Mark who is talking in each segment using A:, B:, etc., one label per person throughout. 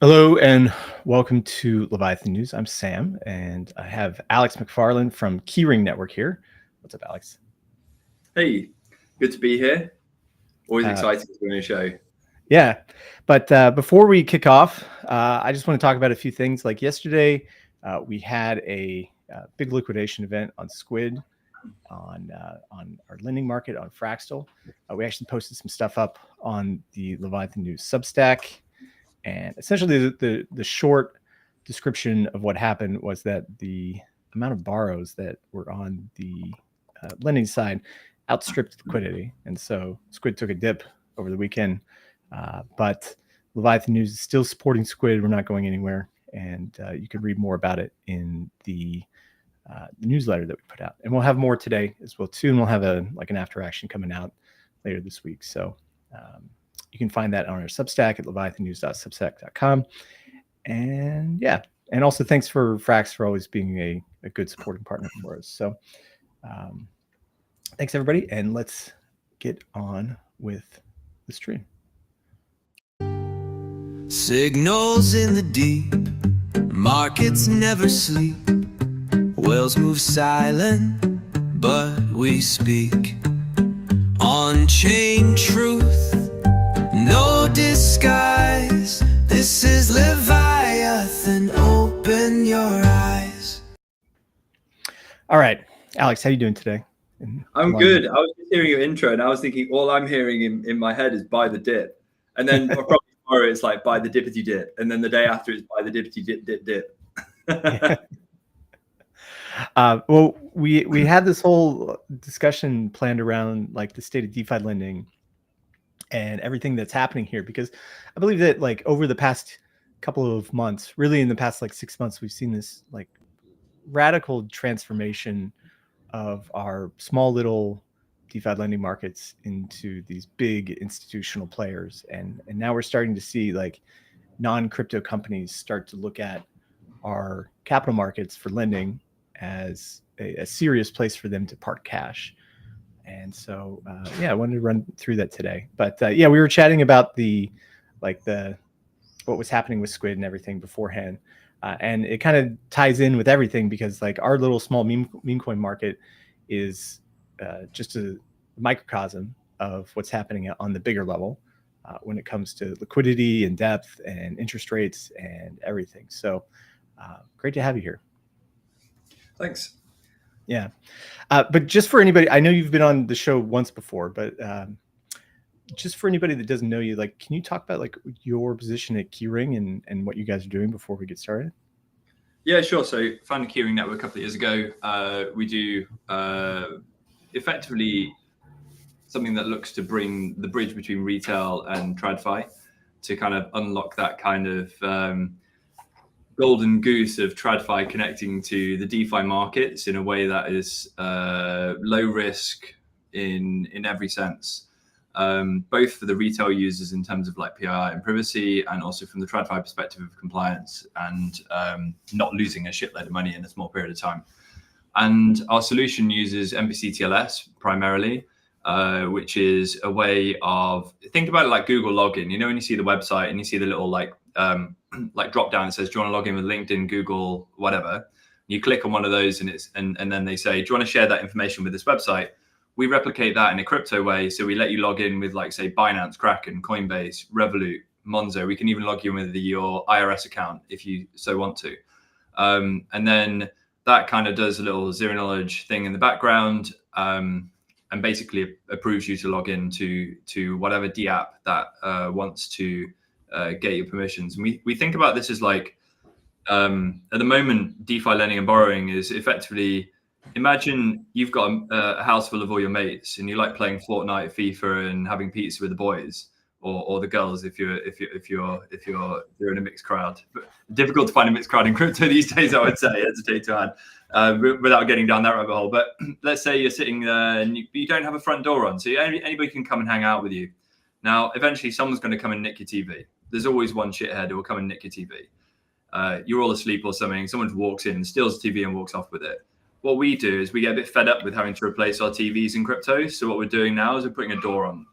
A: Hello and welcome to Leviathan News. I'm Sam, and I have Alex McFarlane from Keyring Network here. What's up, Alex?
B: Hey, good to be here. Always excited to be on your show.
A: Yeah, but before we kick off, I just want to talk about a few things. Like yesterday, we had a big liquidation event on Squid on our lending market on Fractal. We actually posted some stuff up on the Leviathan News Substack. And essentially, the short description of what happened was that the amount of borrows that were on the lending side outstripped liquidity. And so Squid took a dip over the weekend. But Leviathan News is still supporting Squid. We're not going anywhere. And you can read more about it in the newsletter that we put out. And we'll have more today as well, too. And we'll have an after action coming out later this week. So you can find that on our Substack at leviathannews.substack.com. And yeah, and also thanks for Frax for always being a good supporting partner for us. So thanks, everybody. And let's get on with the stream.
C: Signals in the deep, markets never sleep. Whales move silent, but we speak. On-chain truth, no disguise. This is Leviathan, open your eyes.
A: All right, Alex, how you doing today?
B: I'm good. I was just hearing your intro and I was thinking all I'm hearing in my head is buy the dip. And then probably tomorrow it's like buy the dippity dip. And then the day after it's buy the dippity dip.
A: Well, we had this whole discussion planned around like the state of DeFi lending and everything that's happening here, because I believe that like over the past couple of months, really in the past like 6 months, we've seen this like radical transformation of our small little DeFi lending markets into these big institutional players. And now we're starting to see like non-crypto companies start to look at our capital markets for lending as a serious place for them to park cash. And so, I wanted to run through that today. But we were chatting about what was happening with Squid and everything beforehand. And it kind of ties in with everything because like our little small meme coin market is just a microcosm of what's happening on the bigger level when it comes to liquidity and depth and interest rates and everything. So great to have you here.
B: Thanks.
A: Yeah. But just for anybody, I know you've been on the show once before, but just for anybody that doesn't know you, like, can you talk about like your position at Keyring and what you guys are doing before we get started?
B: Yeah, sure. So founded Keyring Network a couple of years ago. We do effectively something that looks to bring the bridge between retail and TradFi to kind of unlock that kind of golden goose of TradFi connecting to the DeFi markets in a way that is low risk in every sense, both for the retail users in terms of like PII and privacy, and also from the TradFi perspective of compliance and not losing a shitload of money in a small period of time. And our solution uses MPC TLS primarily, which is a way of, think about it like Google login. You know, when you see the website and you see the little like drop down that says, do you want to log in with LinkedIn, Google, whatever? You click on one of those and then they say, do you want to share that information with this website? We replicate that in a crypto way. So we let you log in with like, say, Binance, Kraken, Coinbase, Revolut, Monzo. We can even log you in with your IRS account if you so want to. And then that kind of does a little zero knowledge thing in the background and basically approves you to log in to whatever DApp that wants to get your permissions. And we think about this as like, at the moment, DeFi lending and borrowing is effectively, imagine you've got a house full of all your mates and you like playing Fortnite, FIFA, and having pizza with the boys or the girls if you're in a mixed crowd. But difficult to find a mixed crowd in crypto these days, I would say. Hesitate to add, without getting down that rabbit hole. But let's say you're sitting there and you don't have a front door on, so anybody can come and hang out with you. Now, eventually, someone's going to come and nick your TV. There's always one shithead who will come and nick your TV. You're all asleep or something. Someone walks in, steals the TV, and walks off with it. What we do is we get a bit fed up with having to replace our TVs in crypto. So what we're doing now is we're putting a door on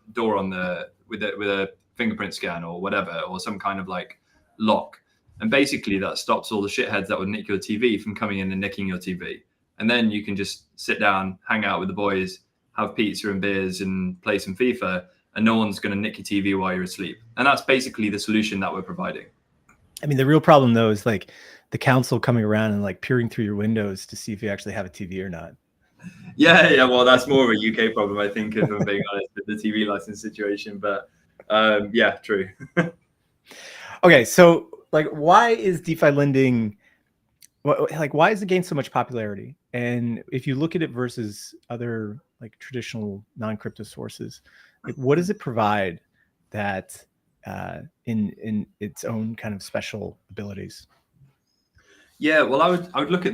B: with a fingerprint scan or whatever, or some kind of like lock. And basically that stops all the shitheads that would nick your TV from coming in and nicking your TV. And then you can just sit down, hang out with the boys, have pizza and beers and play some FIFA, and no one's going to nick your TV while you're asleep. And that's basically the solution that we're providing.
A: I mean, the real problem though is like the council coming around and like peering through your windows to see if you actually have a TV or not.
B: Yeah. Well, that's more of a UK problem, I think, if I'm being honest, with the TV license situation. But yeah, true.
A: Okay, so like, why is DeFi lending? Like, why is it gained so much popularity? And if you look at it versus other like traditional non-crypto sources, like, what does it provide that in its own kind of special abilities?
B: Yeah, well, I would look at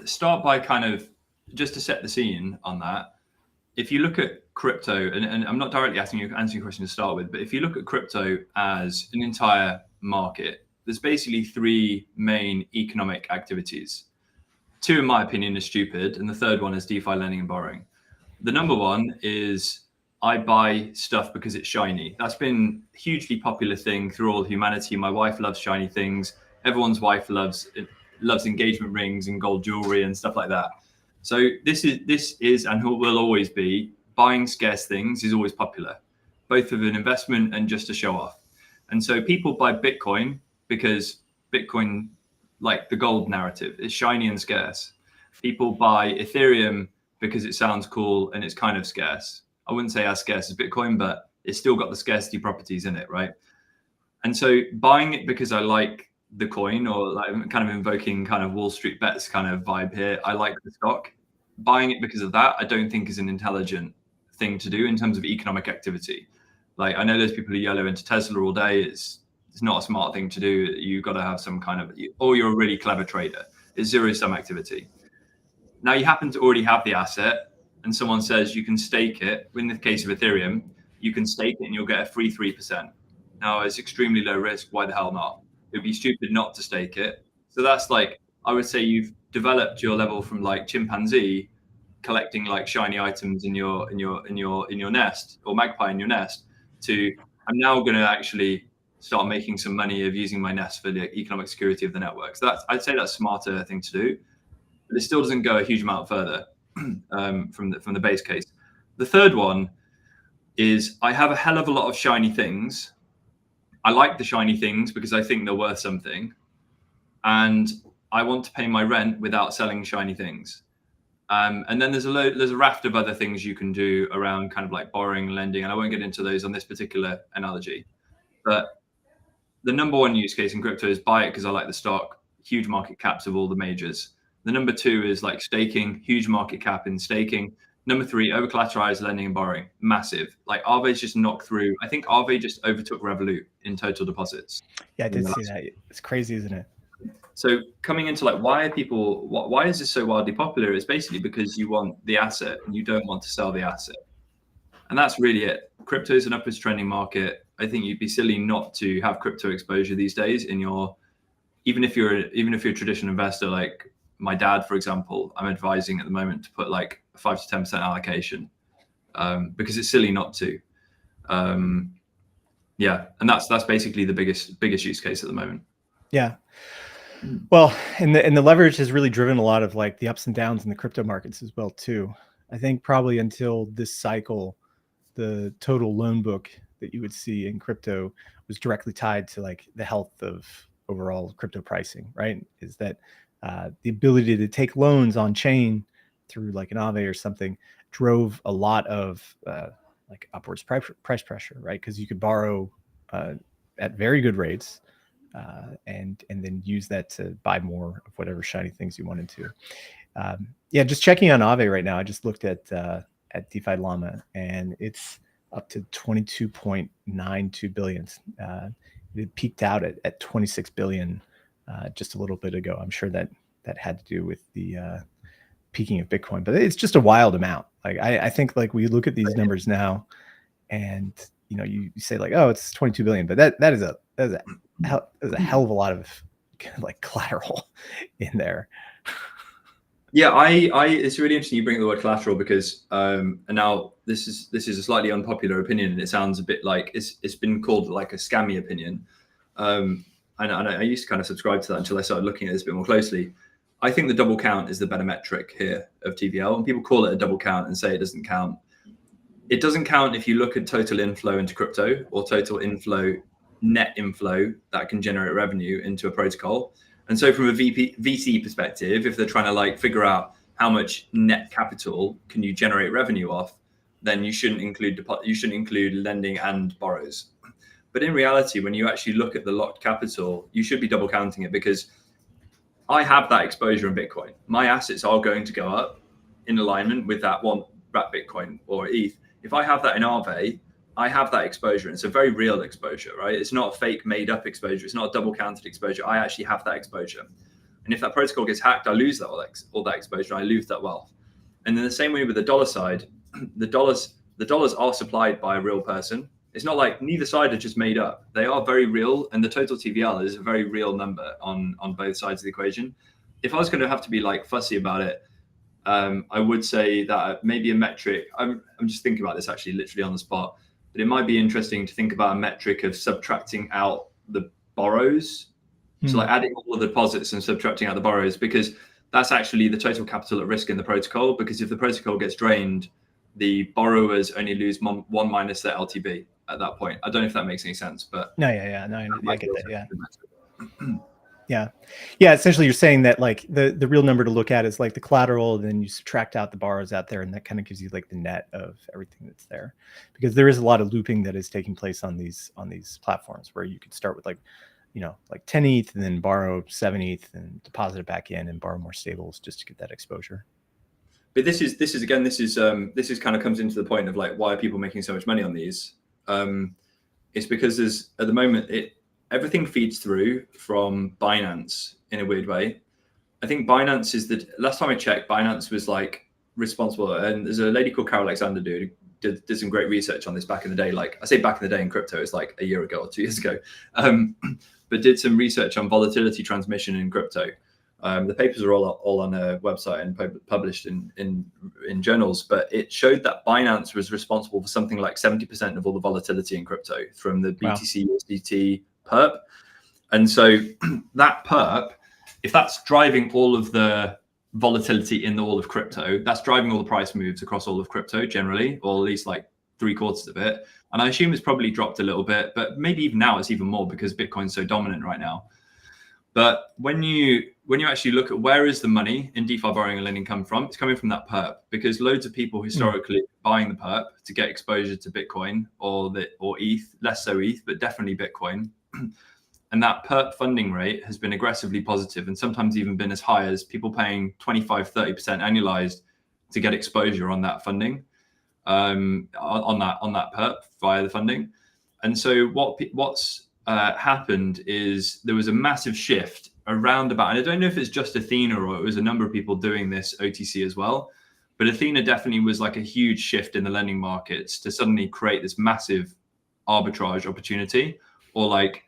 B: start by kind of, just to set the scene on that. If you look at crypto, and I'm not directly answering your question to start with, but if you look at crypto as an entire market, there's basically three main economic activities. Two, in my opinion, are stupid, and the third one is DeFi lending and borrowing. The number one is I buy stuff because it's shiny. That's been a hugely popular thing through all humanity. My wife loves shiny things. Everyone's wife loves engagement rings and gold jewelry and stuff like that. So this is and will always be, buying scarce things is always popular, both of an investment and just to show off. And so people buy Bitcoin because Bitcoin, like the gold narrative, is shiny and scarce. People buy Ethereum because it sounds cool and it's kind of scarce. I wouldn't say as scarce as Bitcoin, but it's still got the scarcity properties in it, right? And so buying it because I like the coin, or like kind of invoking kind of Wall Street bets kind of vibe here, I like the stock. Buying it because of that, I don't think is an intelligent thing to do in terms of economic activity. Like, I know there's people who yellow into Tesla all day. It's not a smart thing to do. You've got to have some kind of, or you're a really clever trader. It's zero-sum activity. Now you happen to already have the asset, and someone says you can stake it. In the case of Ethereum, you can stake it and you'll get a free 3%. Now it's extremely low risk. Why the hell not? It'd be stupid not to stake it. So that's like, I would say you've developed your level from like chimpanzee, collecting like shiny items in your nest, or magpie in your nest, to I'm now going to actually start making some money of using my nest for the economic security of the network. So I'd say that's a smarter thing to do, but it still doesn't go a huge amount further from the base case. The third one is I have a hell of a lot of shiny things. I like the shiny things because I think they're worth something, and I want to pay my rent without selling shiny things. And then there's a raft of other things you can do around kind of like borrowing, lending, and I won't get into those on this particular analogy. But the number one use case in crypto is buy it because I like the stock, huge market caps of all the majors. The number two is like staking, huge market cap in staking. Number three, over collateralized lending and borrowing, massive. Like Aave just knocked through. I think Aave just overtook Revolut in total deposits.
A: Yeah, I did see that. It's crazy, isn't it?
B: So coming into like, why is this so wildly popular? It's basically because you want the asset and you don't want to sell the asset. And that's really it. Crypto is an upwards trending market. I think you'd be silly not to have crypto exposure these days in your, even if you're a traditional investor, like my dad, for example, I'm advising at the moment to put like a 5 to 10% allocation because it's silly not to. Yeah. And that's basically the biggest use case at the moment.
A: Yeah. Well, and the leverage has really driven a lot of like the ups and downs in the crypto markets as well too. I think probably until this cycle, the total loan book that you would see in crypto was directly tied to like the health of overall crypto pricing, right? Is that the ability to take loans on chain through like an Aave or something drove a lot of like upwards price pressure, right? Because you could borrow at very good rates. And then use that to buy more of whatever shiny things you wanted to. Yeah, just checking on Aave right now. I just looked at DeFi Llama, and it's up to 22.92 billion. It peaked out at 26 billion just a little bit ago. I'm sure that had to do with the peaking of Bitcoin, but it's just a wild amount. Like I think like we look at these numbers now, and you say like, oh, it's 22 billion, but that is a hell of a lot of like collateral in there.
B: Yeah, it's really interesting you bring up the word collateral because and now this is a slightly unpopular opinion, and it sounds a bit like it's been called like a scammy opinion. I used to kind of subscribe to that until I started looking at this a bit more closely. I think the double count is the better metric here of TVL. And people call it a double count and say it doesn't count. It doesn't count if you look at total inflow into crypto or total inflow, net inflow that can generate revenue into a protocol. And so from a VC perspective, if they're trying to like figure out how much net capital can you generate revenue off, then you shouldn't include lending and borrows. But in reality, when you actually look at the locked capital, you should be double counting it, because I have that exposure in Bitcoin. My assets are going to go up in alignment with that Bitcoin or ETH. If I have that in Aave, I have that exposure. It's a very real exposure, right? It's not a fake made up exposure. It's not a double counted exposure. I actually have that exposure. And if that protocol gets hacked, I lose all that exposure. I lose that wealth. And in the same way with the dollar side, the dollars are supplied by a real person. It's not like neither side are just made up. They are very real. And the total TVL is a very real number on both sides of the equation. If I was going to have to be like fussy about it, I would say that maybe a metric, I'm just thinking about this actually literally on the spot, but it might be interesting to think about a metric of subtracting out the borrows. So like adding all the deposits and subtracting out the borrows, because that's actually the total capital at risk in the protocol. Because if the protocol gets drained, the borrowers only lose one minus their LTV at that point. I don't know if that makes any sense, but
A: no, I get that. Yeah. Essentially, you're saying that like the real number to look at is like the collateral, and then you subtract out the borrows out there, and that kind of gives you like the net of everything that's there. Because there is a lot of looping that is taking place on these platforms, where you could start with like 10 ETH and then borrow 7 ETH and deposit it back in and borrow more stables just to get that exposure.
B: But this is kind of comes into the point of like, why are people making so much money on these? It's because there's at the moment everything feeds through from Binance in a weird way. I think Binance is last time I checked, Binance was like responsible, and there's a lady called Carol Alexander who did some great research on this back in the day. Like I say back in the day in crypto, it's like a year ago or 2 years ago, but did some research on volatility transmission in crypto. The papers are all on a website and published in journals, but it showed that Binance was responsible for something like 70% of all the volatility in crypto from the BTC USDT perp. And so that perp, if that's driving all of the volatility in all of crypto, that's driving all the price moves across all of crypto generally, or at least like 3/4 of it. And I assume it's probably dropped a little bit, but maybe even now it's even more because Bitcoin's so dominant right now. But when you actually look at where is the money in DeFi borrowing and lending come from, it's coming from that perp, because loads of people historically buying the perp to get exposure to Bitcoin or ETH, less so ETH, but definitely Bitcoin. And that perp funding rate has been aggressively positive, and sometimes even been as high as people paying 25-30% annualized to get exposure on that funding, on that perp via the funding. And so what's happened is there was a massive shift around about, and I don't know if it's just Athena or it was a number of people doing this OTC as well, but Athena definitely was like a huge shift in the lending markets to suddenly create this massive arbitrage opportunity, or like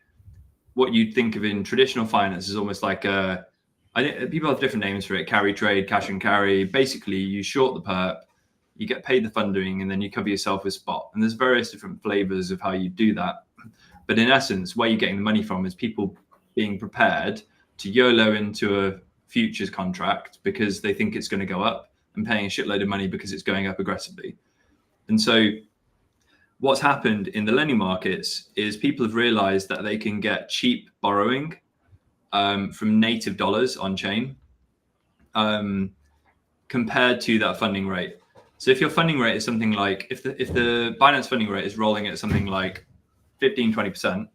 B: what you'd think of in traditional finance is almost like people have different names for it: carry trade, cash and carry. Basically, you short the perp, you get paid the funding, and then you cover yourself with spot. And there's various different flavors of how you do that. But in essence, where you're getting the money from is people being prepared to YOLO into a futures contract because they think it's going to go up, and paying a shitload of money because it's going up aggressively. And so what's happened in the lending markets is people have realized that they can get cheap borrowing from native dollars on chain compared to that funding rate. So if your funding rate is something like, if the Binance funding rate is rolling at something like 15-20%,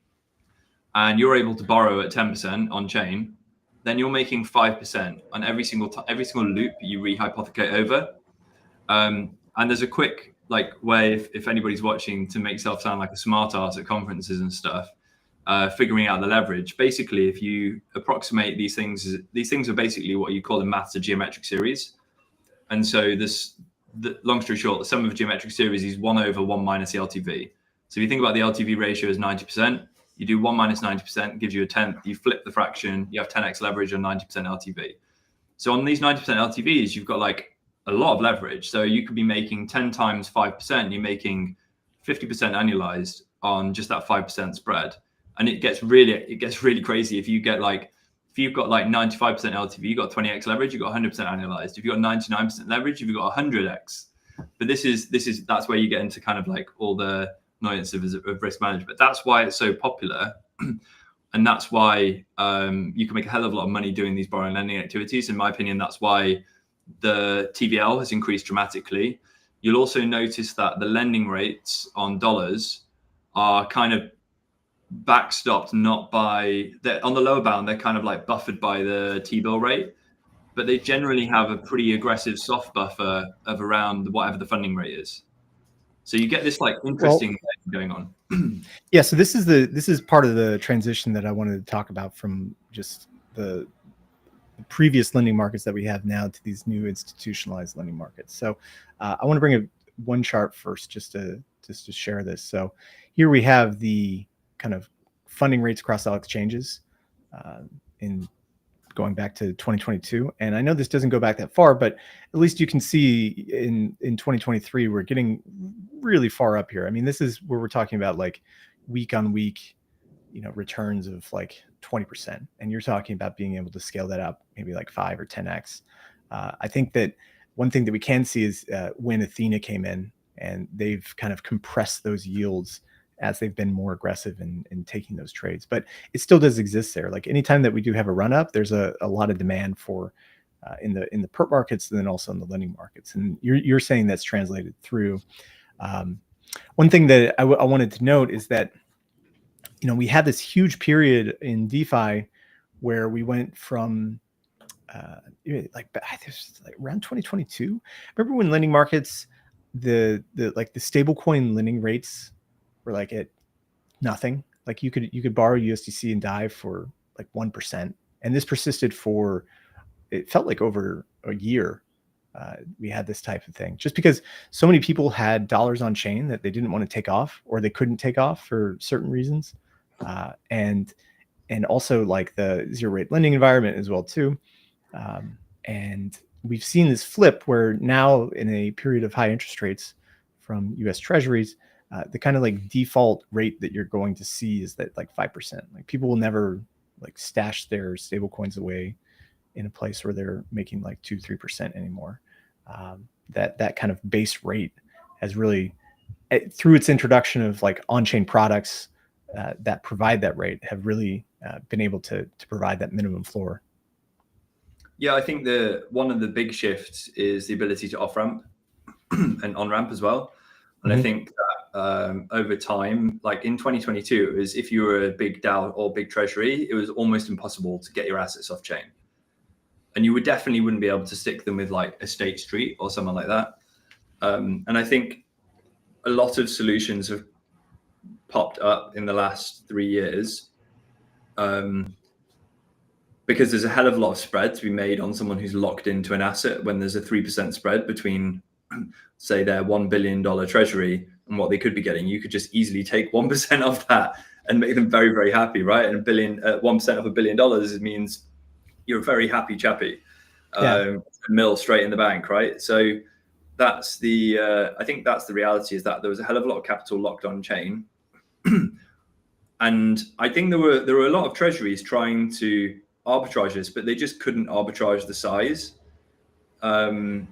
B: and you're able to borrow at 10% on chain, then you're making 5% on every single loop you rehypothecate over. And there's a quick way, if anybody's watching, to make yourself sound like a smart ass at conferences and stuff, figuring out the leverage. Basically, if you approximate these things are basically what you call in maths a geometric series. And so long story short, the sum of a geometric series is 1 over 1 minus the LTV. So if you think about the LTV ratio as 90%, you do 1 minus 90%, gives you a 10th. You flip the fraction, you have 10x leverage on 90% LTV. So on these 90% LTVs, you've got like a lot of leverage. So you could be making 10 times 5%, you're making 50% annualized on just that 5% spread. And it gets really crazy if you've got like 95% LTV, you've got 20x leverage, you've got 100% annualized. If you've got 99% leverage, you've got 100x. But that's where you get into kind of like all the annoyance of risk management. But that's why it's so popular. And that's why you can make a hell of a lot of money doing these borrowing lending activities. In my opinion, that's why the TVL has increased dramatically. You'll also notice that the lending rates on dollars are kind of backstopped, on the lower bound, they're kind of like buffered by the T-bill rate, but they generally have a pretty aggressive soft buffer of around whatever the funding rate is. So you get this like interesting thing going on.
A: Yeah, so this is part of the transition that I wanted to talk about from just the previous lending markets that we have now to these new institutionalized lending markets. So I want to bring one chart first just to share this. So here we have the kind of funding rates across all exchanges in going back to 2022. And I know this doesn't go back that far, but at least you can see in 2023, we're getting really far up here. I mean, this is where we're talking about like week on week, returns of like 20%. And you're talking about being able to scale that up maybe like 5 or 10x. I think that one thing that we can see is when Athena came in and they've kind of compressed those yields as they've been more aggressive in taking those trades. But it still does exist there. Like anytime that we do have a run up, there's a lot of demand for in the perp markets and then also in the lending markets. And you're saying that's translated through. One thing that I wanted to note is that, we had this huge period in DeFi where we went from like around 2022. Remember when lending markets, the stablecoin lending rates were like at nothing. Like you could borrow USDC and DAI for like 1%, and this persisted for, it felt like over a year. We had this type of thing just because so many people had dollars on chain that they didn't want to take off or they couldn't take off for certain reasons, and also like the zero rate lending environment as well too. And we've seen this flip where now in a period of high interest rates from US treasuries, the kind of like default rate that you're going to see is that like 5%. Like people will never like stash their stable coins away in a place where they're making like 2-3% anymore. That kind of base rate has really, through its introduction of like on-chain products that provide that rate, have really been able to provide that minimum floor.
B: Yeah, I think one of the big shifts is the ability to off ramp and on ramp as well. And I think that over time, like in 2022, it was if you were a big DAO or big treasury, it was almost impossible to get your assets off chain. And you definitely wouldn't be able to stick them with like a State Street or someone like that. And I think a lot of solutions have popped up in the last 3 years because there's a hell of a lot of spread to be made on someone who's locked into an asset when there's a 3% spread between, say, their $1 billion treasury and what they could be getting. You could just easily take 1% of that and make them very, very happy, right? And 1% of $1 billion means you're a very happy chappy. A mill straight in the bank, right? So that's I think that's the reality, is that there was a hell of a lot of capital locked on chain. And I think there were a lot of treasuries trying to arbitrage this, but they just couldn't arbitrage the size. And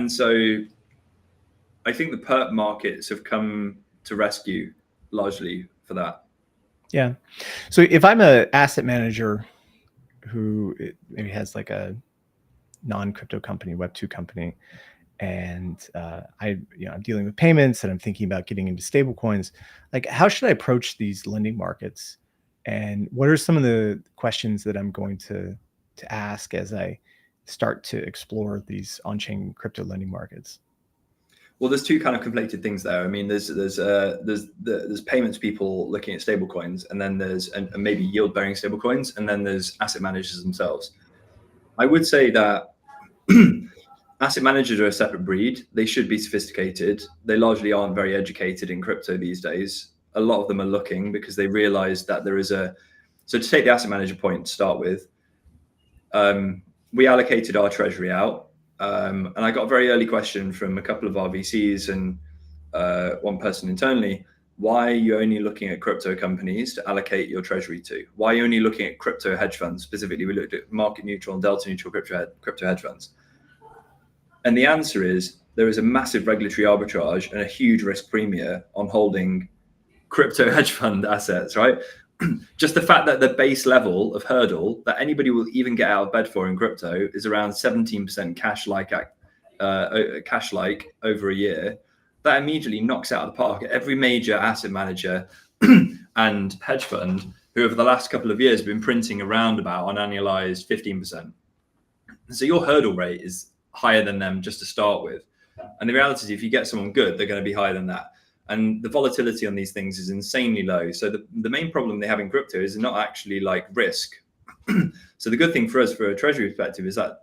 B: so I think the perp markets have come to rescue largely for that.
A: Yeah. So if I'm an asset manager who maybe has like a non-crypto company, Web2 company, and I'm dealing with payments and I'm thinking about getting into stable coins, like how should I approach these lending markets? And what are some of the questions that I'm going to ask as I start to explore these on-chain crypto lending markets?
B: Well, there's two kind of conflicted things there. I mean, there's payments people looking at stable coins, and then there's maybe yield-bearing stable coins, and then there's asset managers themselves. I would say that asset managers are a separate breed. They should be sophisticated. They largely aren't very educated in crypto these days. A lot of them are looking because they realize that there is so to take the asset manager point to start with, we allocated our treasury out. And I got a very early question from a couple of our VCs and one person internally. why are you only looking at crypto companies to allocate your treasury to? Why are you only looking at crypto hedge funds? Specifically, we looked at market neutral and delta neutral crypto hedge funds. And the answer is there is a massive regulatory arbitrage and a huge risk premium on holding crypto hedge fund assets, right? Just the fact that the base level of hurdle that anybody will even get out of bed for in crypto is around 17% cash-like over a year, that immediately knocks out of the park every major asset manager and hedge fund who over the last couple of years have been printing around about on annualized 15%. So your hurdle rate is higher than them just to start with. And the reality is if you get someone good, they're going to be higher than that. And the volatility on these things is insanely low. So the main problem they have in crypto is not actually like risk. So the good thing for us, for a treasury perspective, is that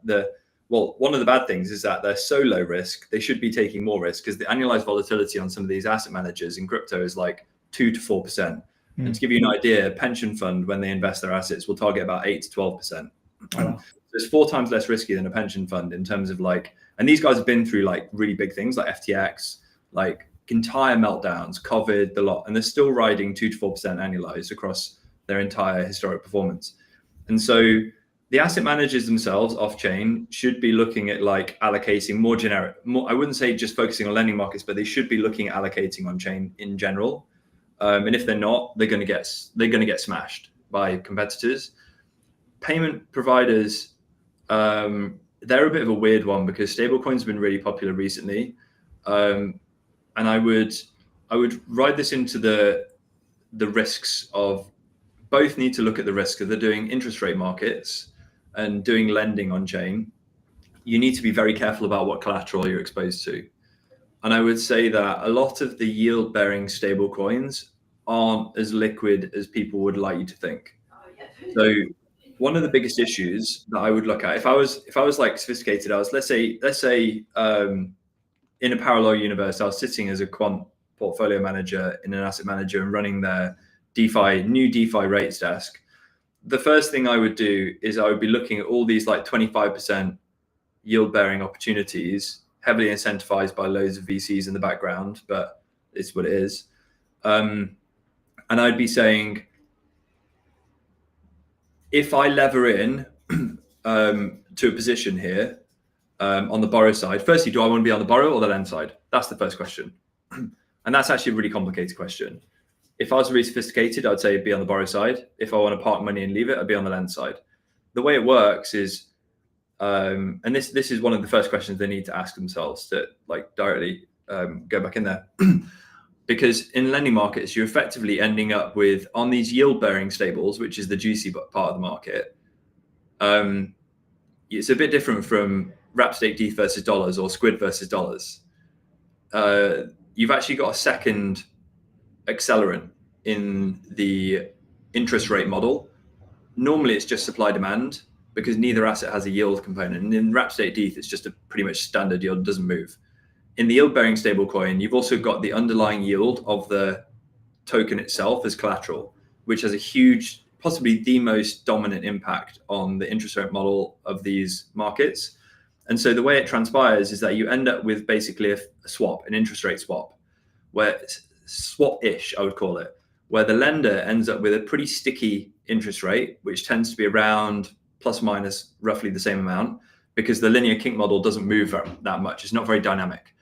B: one of the bad things is that they're so low risk, they should be taking more risk because the annualized volatility on some of these asset managers in crypto is like 2 to 4%. And to give you an idea, a pension fund, when they invest their assets, will target about 8 to 12%. So it's 4 times less risky than a pension fund in terms of like, and these guys have been through like really big things like FTX, like entire meltdowns, COVID, the lot, and they're still riding 2 to 4% annualized across their entire historic performance. And so the asset managers themselves off chain should be looking at like allocating more generic, I wouldn't say just focusing on lending markets, but they should be looking at allocating on chain in general. And if they're not, they're going to get smashed by competitors. Payment providers, they're a bit of a weird one because stablecoins have been really popular recently. And I would ride this into the risks of both need to look at the risk of they're doing interest rate markets and doing lending on chain. You need to be very careful about what collateral you're exposed to. And I would say that a lot of the yield bearing stable coins aren't as liquid as people would like you to think. So one of the biggest issues that I would look at, if I was like sophisticated, let's say in a parallel universe, I was sitting as a quant portfolio manager in an asset manager and running their new DeFi rates desk. The first thing I would do is I would be looking at all these like 25% yield bearing opportunities, heavily incentivized by loads of VCs in the background, but it's what it is. And I'd be saying, if I lever in to a position here, on the borrow side, firstly, do I want to be on the borrow or the lend side? That's the first question. And that's actually a really complicated question. If I was really sophisticated, I'd say be on the borrow side. If I want to park money and leave it, I'd be on the lend side. The way it works is, and this is one of the first questions they need to ask themselves to like directly go back in there. Because in lending markets, you're effectively ending up with, on these yield bearing stables, which is the juicy part of the market, it's a bit different from wrap stake ETH versus dollars or Squid versus dollars. You've actually got a second accelerant in the interest rate model. Normally it's just supply demand because neither asset has a yield component. And in wrap stake ETH, it's just a pretty much standard yield, doesn't move. In the yield bearing stablecoin, you've also got the underlying yield of the token itself as collateral, which has a huge, possibly the most dominant impact on the interest rate model of these markets. And so the way it transpires is that you end up with basically a swap, an interest rate swap, where swap-ish, I would call it, where the lender ends up with a pretty sticky interest rate, which tends to be around plus minus roughly the same amount, because the linear kink model doesn't move that much. It's not very dynamic.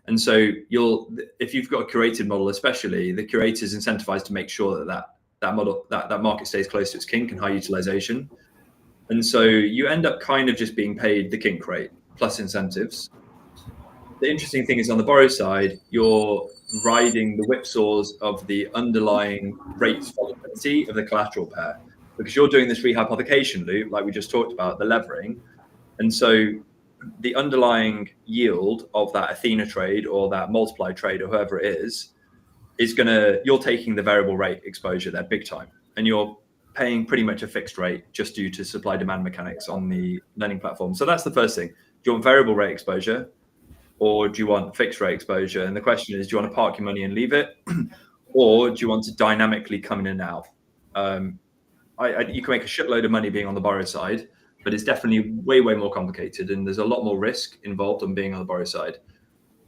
B: And so if you've got a curated model, especially, the curator is incentivized to make sure that market stays close to its kink and high utilization. And so you end up kind of just being paid the kink rate plus incentives. The interesting thing is on the borrow side, you're riding the whipsaws of the underlying rates volatility of the collateral pair, because you're doing this rehypothecation loop, like we just talked about, the levering. And so the underlying yield of that Athena trade or that multiply trade or whoever it is you're taking the variable rate exposure there big time. And you're paying pretty much a fixed rate just due to supply demand mechanics on the lending platform. So that's the first thing. Do you want variable rate exposure or do you want fixed rate exposure? And the question is, do you want to park your money and leave it? Or do you want to dynamically come in and out? You can make a shitload of money being on the borrow side, but it's definitely way, way more complicated. And there's a lot more risk involved on being on the borrow side.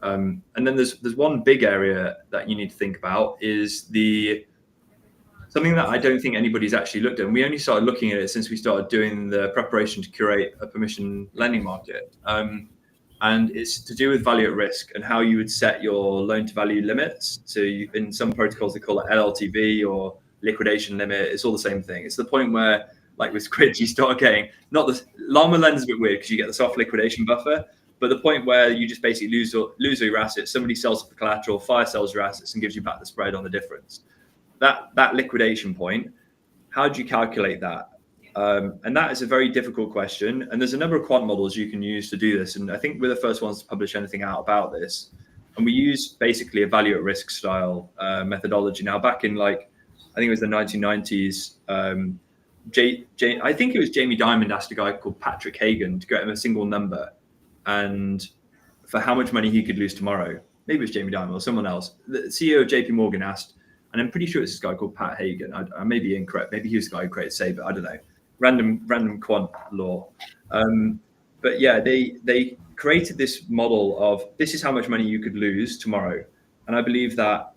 B: And then there's one big area that you need to think about is something that I don't think anybody's actually looked at. And we only started looking at it since we started doing the preparation to curate a permission lending market. And it's to do with value at risk and how you would set your loan to value limits. So in some protocols, they call it LLTV or liquidation limit. It's all the same thing. It's the point where, like with Squid, you start getting, not the Llama lend's a bit weird because you get the soft liquidation buffer, but the point where you just basically lose all your assets, somebody sells the collateral, fire sells your assets and gives you back the spread on the difference. That liquidation point, how do you calculate that? And that is a very difficult question. And there's a number of quant models you can use to do this. And I think we're the first ones to publish anything out about this. And we use basically a value at risk style methodology. Now, back in I think it was the 1990s, I think it was Jamie Dimon asked a guy called Patrick Hagan to get him a single number and for how much money he could lose tomorrow. Maybe it was Jamie Dimon or someone else. The CEO of JP Morgan asked, and I'm pretty sure it's this guy called Pat Hagan. I may be incorrect. Maybe he was the guy who created Sabre. I don't know. Random quant law. But yeah, they created this model of this is how much money you could lose tomorrow. And I believe that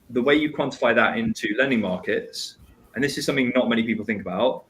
B: the way you quantify that into lending markets, and this is something not many people think about,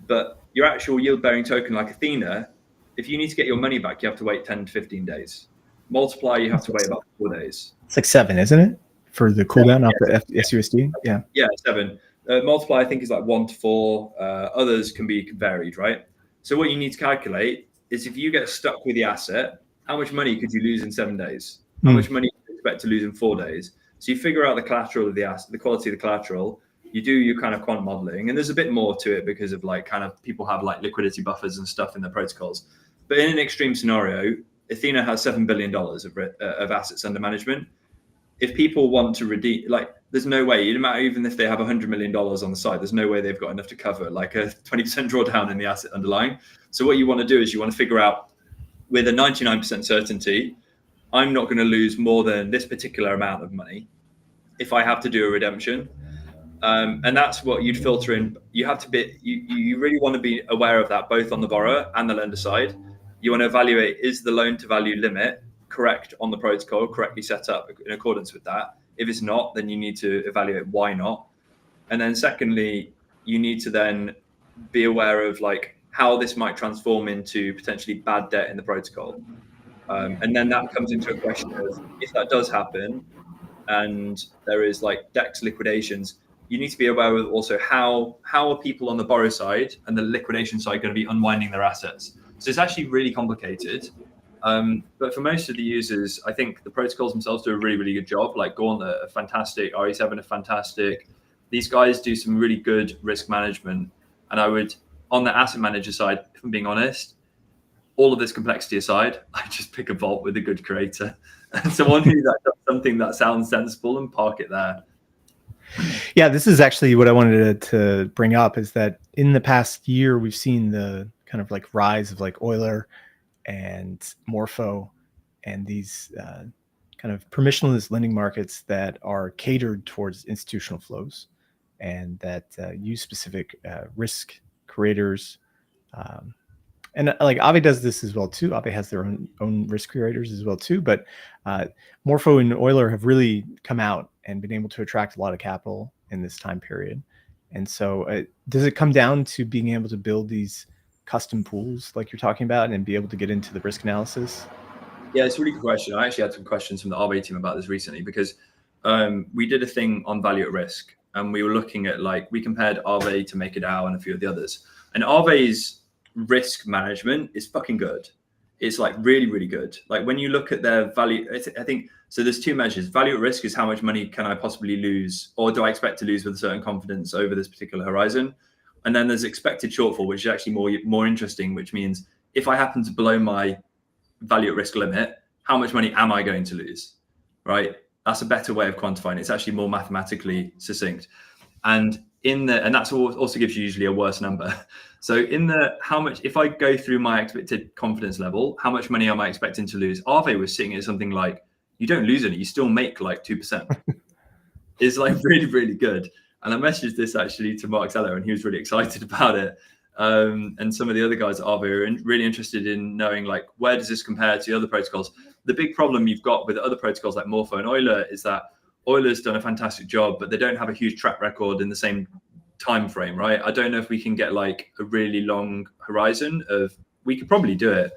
B: but your actual yield bearing token like Athena, if you need to get your money back, you have to wait 10 to 15 days. Multiply, you have to wait about 4 days.
A: It's like 7, isn't it? For the cooldown off the SUSD? Yeah.
B: Yeah, 7. Multiply, I think, is like 1 to 4. Others can be varied, right? So what you need to calculate is if you get stuck with the asset, how much money could you lose in 7 days? How much money do you expect to lose in 4 days? So you figure out the collateral of the asset, the quality of the collateral. You do your kind of quant modeling, and there's a bit more to it because of people have like liquidity buffers and stuff in their protocols. But in an extreme scenario, Athena has $7 billion of assets under management. If people want to redeem, there's no way, no matter even if they have $100 million on the side, there's no way they've got enough to cover like a 20% drawdown in the asset underlying. So what you want to do is you want to figure out with a 99% certainty, I'm not going to lose more than this particular amount of money if I have to do a redemption. And that's what you'd filter in. You have to be, you really want to be aware of that, both on the borrower and the lender side. You want to evaluate, is the loan to value limit correct on the protocol, correctly set up in accordance with that? If it's not, then you need to evaluate why not. And then secondly, you need to then be aware of how this might transform into potentially bad debt in the protocol. And then that comes into a question of, if that does happen and there is DEX liquidations, you need to be aware of also how are people on the borrow side and the liquidation side going to be unwinding their assets. So it's actually really complicated. But for most of the users, I think the protocols themselves do a really, really good job. Like Gorn are fantastic, RE7 are fantastic. These guys do some really good risk management. And I would, on the asset manager side, if I'm being honest, all of this complexity aside, I just pick a vault with a good creator and someone who does something that sounds sensible and park it there.
A: Yeah, this is actually what I wanted to bring up, is that in the past year, we've seen the kind of rise of Euler and Morpho and these kind of permissionless lending markets that are catered towards institutional flows and that use specific risk creators. And Aave does this as well too. Aave has their own risk creators as well too. But Morpho and Euler have really come out and been able to attract a lot of capital in this time period. And so does it come down to being able to build these custom pools like you're talking about and be able to get into the risk analysis?
B: Yeah, it's a really good question. I actually had some questions from the Aave team about this recently because we did a thing on value at risk and we were looking at we compared Aave to MakerDAO and a few of the others. And Aave's risk management is fucking good. It's really, really good. When you look at their value, I think, so there's two measures. Value at risk is how much money can I possibly lose, or do I expect to lose with a certain confidence over this particular horizon? And then there's expected shortfall, which is actually more interesting, which means if I happen to blow my value at risk limit, how much money am I going to lose, right? That's a better way of quantifying it. It's actually more mathematically succinct. And that's also gives you usually a worse number. So how much, if I go through my expected confidence level, how much money am I expecting to lose? Aave was sitting at something you don't lose any, you still make 2%. It's really, really good. And I messaged this actually to Mark Zeller and he was really excited about it. And some of the other guys at Aave are really interested in knowing where does this compare to the other protocols? the big problem you've got with other protocols like Morpho and Euler is that Euler's done a fantastic job, but they don't have a huge track record in the same time frame, right? I don't know if we can get like a really long horizon of, we could probably do it.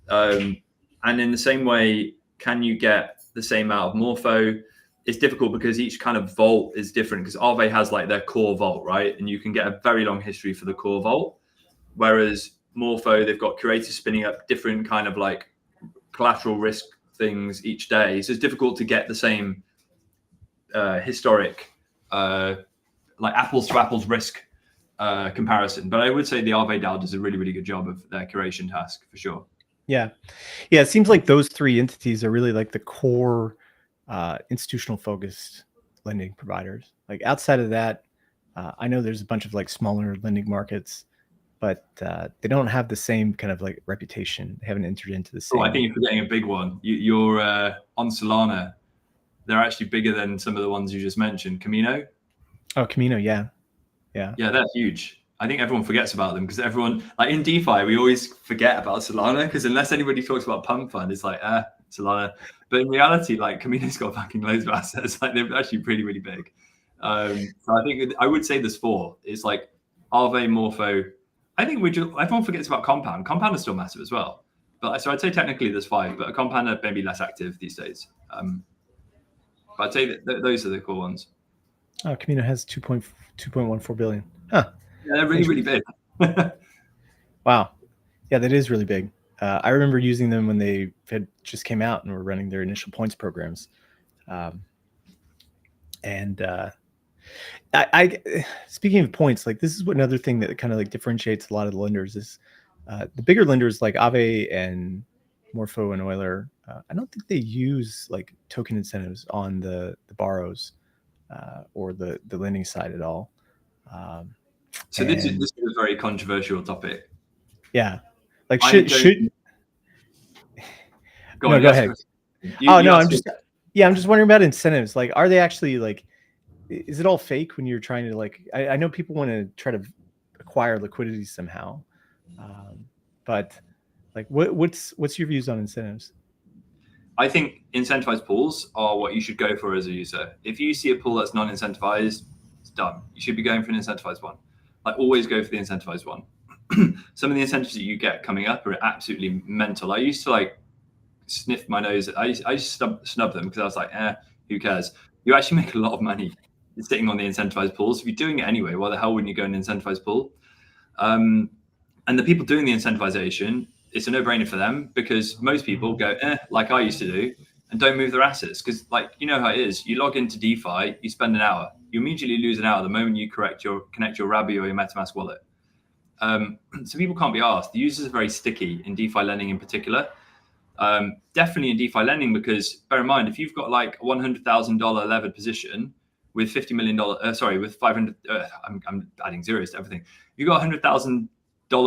B: And in the same way, can you get the same out of Morpho? It's difficult because each kind of vault is different, because Aave has like their core vault, right? And you can get a very long history for the core vault. Whereas Morpho, they've got curators spinning up different kind of like collateral risk things each day. So it's difficult to get the same historic, like apples to apples risk comparison. But I would say the Aave DAO does a really, really good job of their curation task for sure.
A: Yeah. It seems like those three entities are really like the core institutional focused lending providers. Like outside of that, I know there's a bunch of like smaller lending markets, but they don't have the same kind of like reputation. They haven't entered into the same.
B: I think you're forgetting a big one. You're on Solana. They're actually bigger than some of the ones you just mentioned. Camino.
A: Oh, Camino, yeah,
B: they're huge. I think everyone forgets about them because everyone, like in DeFi, we always forget about Solana because unless anybody talks about Pump Fund, it's like, Solana. But in reality, like Camino's got fucking loads of assets. Like they're actually really, really big. So I think I would say there's four. It's like Aave, Morpho. I think everyone forgets about Compound. Compound is still massive as well. But so I'd say technically there's five, but a Compound are maybe less active these days. But I'd say that those are the cool ones.
A: Oh, Camino has 2.14 billion. Huh.
B: Yeah, they're really, really big.
A: Wow. Yeah, that is really big. I remember using them when they had just came out and were running their initial points programs. I speaking of points, like this is what another thing that kind of like differentiates a lot of the lenders is the bigger lenders like Aave and Morpho and Euler. I don't think they use like token incentives on the borrows or the lending side at all.
B: So this is a very controversial topic.
A: Yeah, like
B: Go ahead.
A: I'm just wondering about incentives. Like, are they actually like? Is it all fake when you're trying to like? I know people want to try to acquire liquidity somehow, but like, what's your views on incentives?
B: I think incentivized pools are what you should go for as a user. If you see a pool that's non-incentivized, it's done. You should be going for an incentivized one. Like always go for the incentivized one. Some of the incentives that you get coming up are absolutely mental. I used to like sniff my nose. I used to snub them because I was like, who cares? You actually make a lot of money sitting on the incentivized pools. If you're doing it anyway, why the hell wouldn't you go in an incentivized pool? And the people doing the incentivization, it's a no-brainer for them because most people go, like I used to do, and don't move their assets. Because like, you know how it is. You log into DeFi, you spend an hour. You immediately lose an hour the moment you connect your Rabby or your MetaMask wallet. So people can't be asked. The users are very sticky in DeFi lending in particular. Definitely in DeFi lending, because bear in mind, if you've got like a $100,000 levered position with $50 million, with 500, I'm adding zeros to everything. If you've got $100,000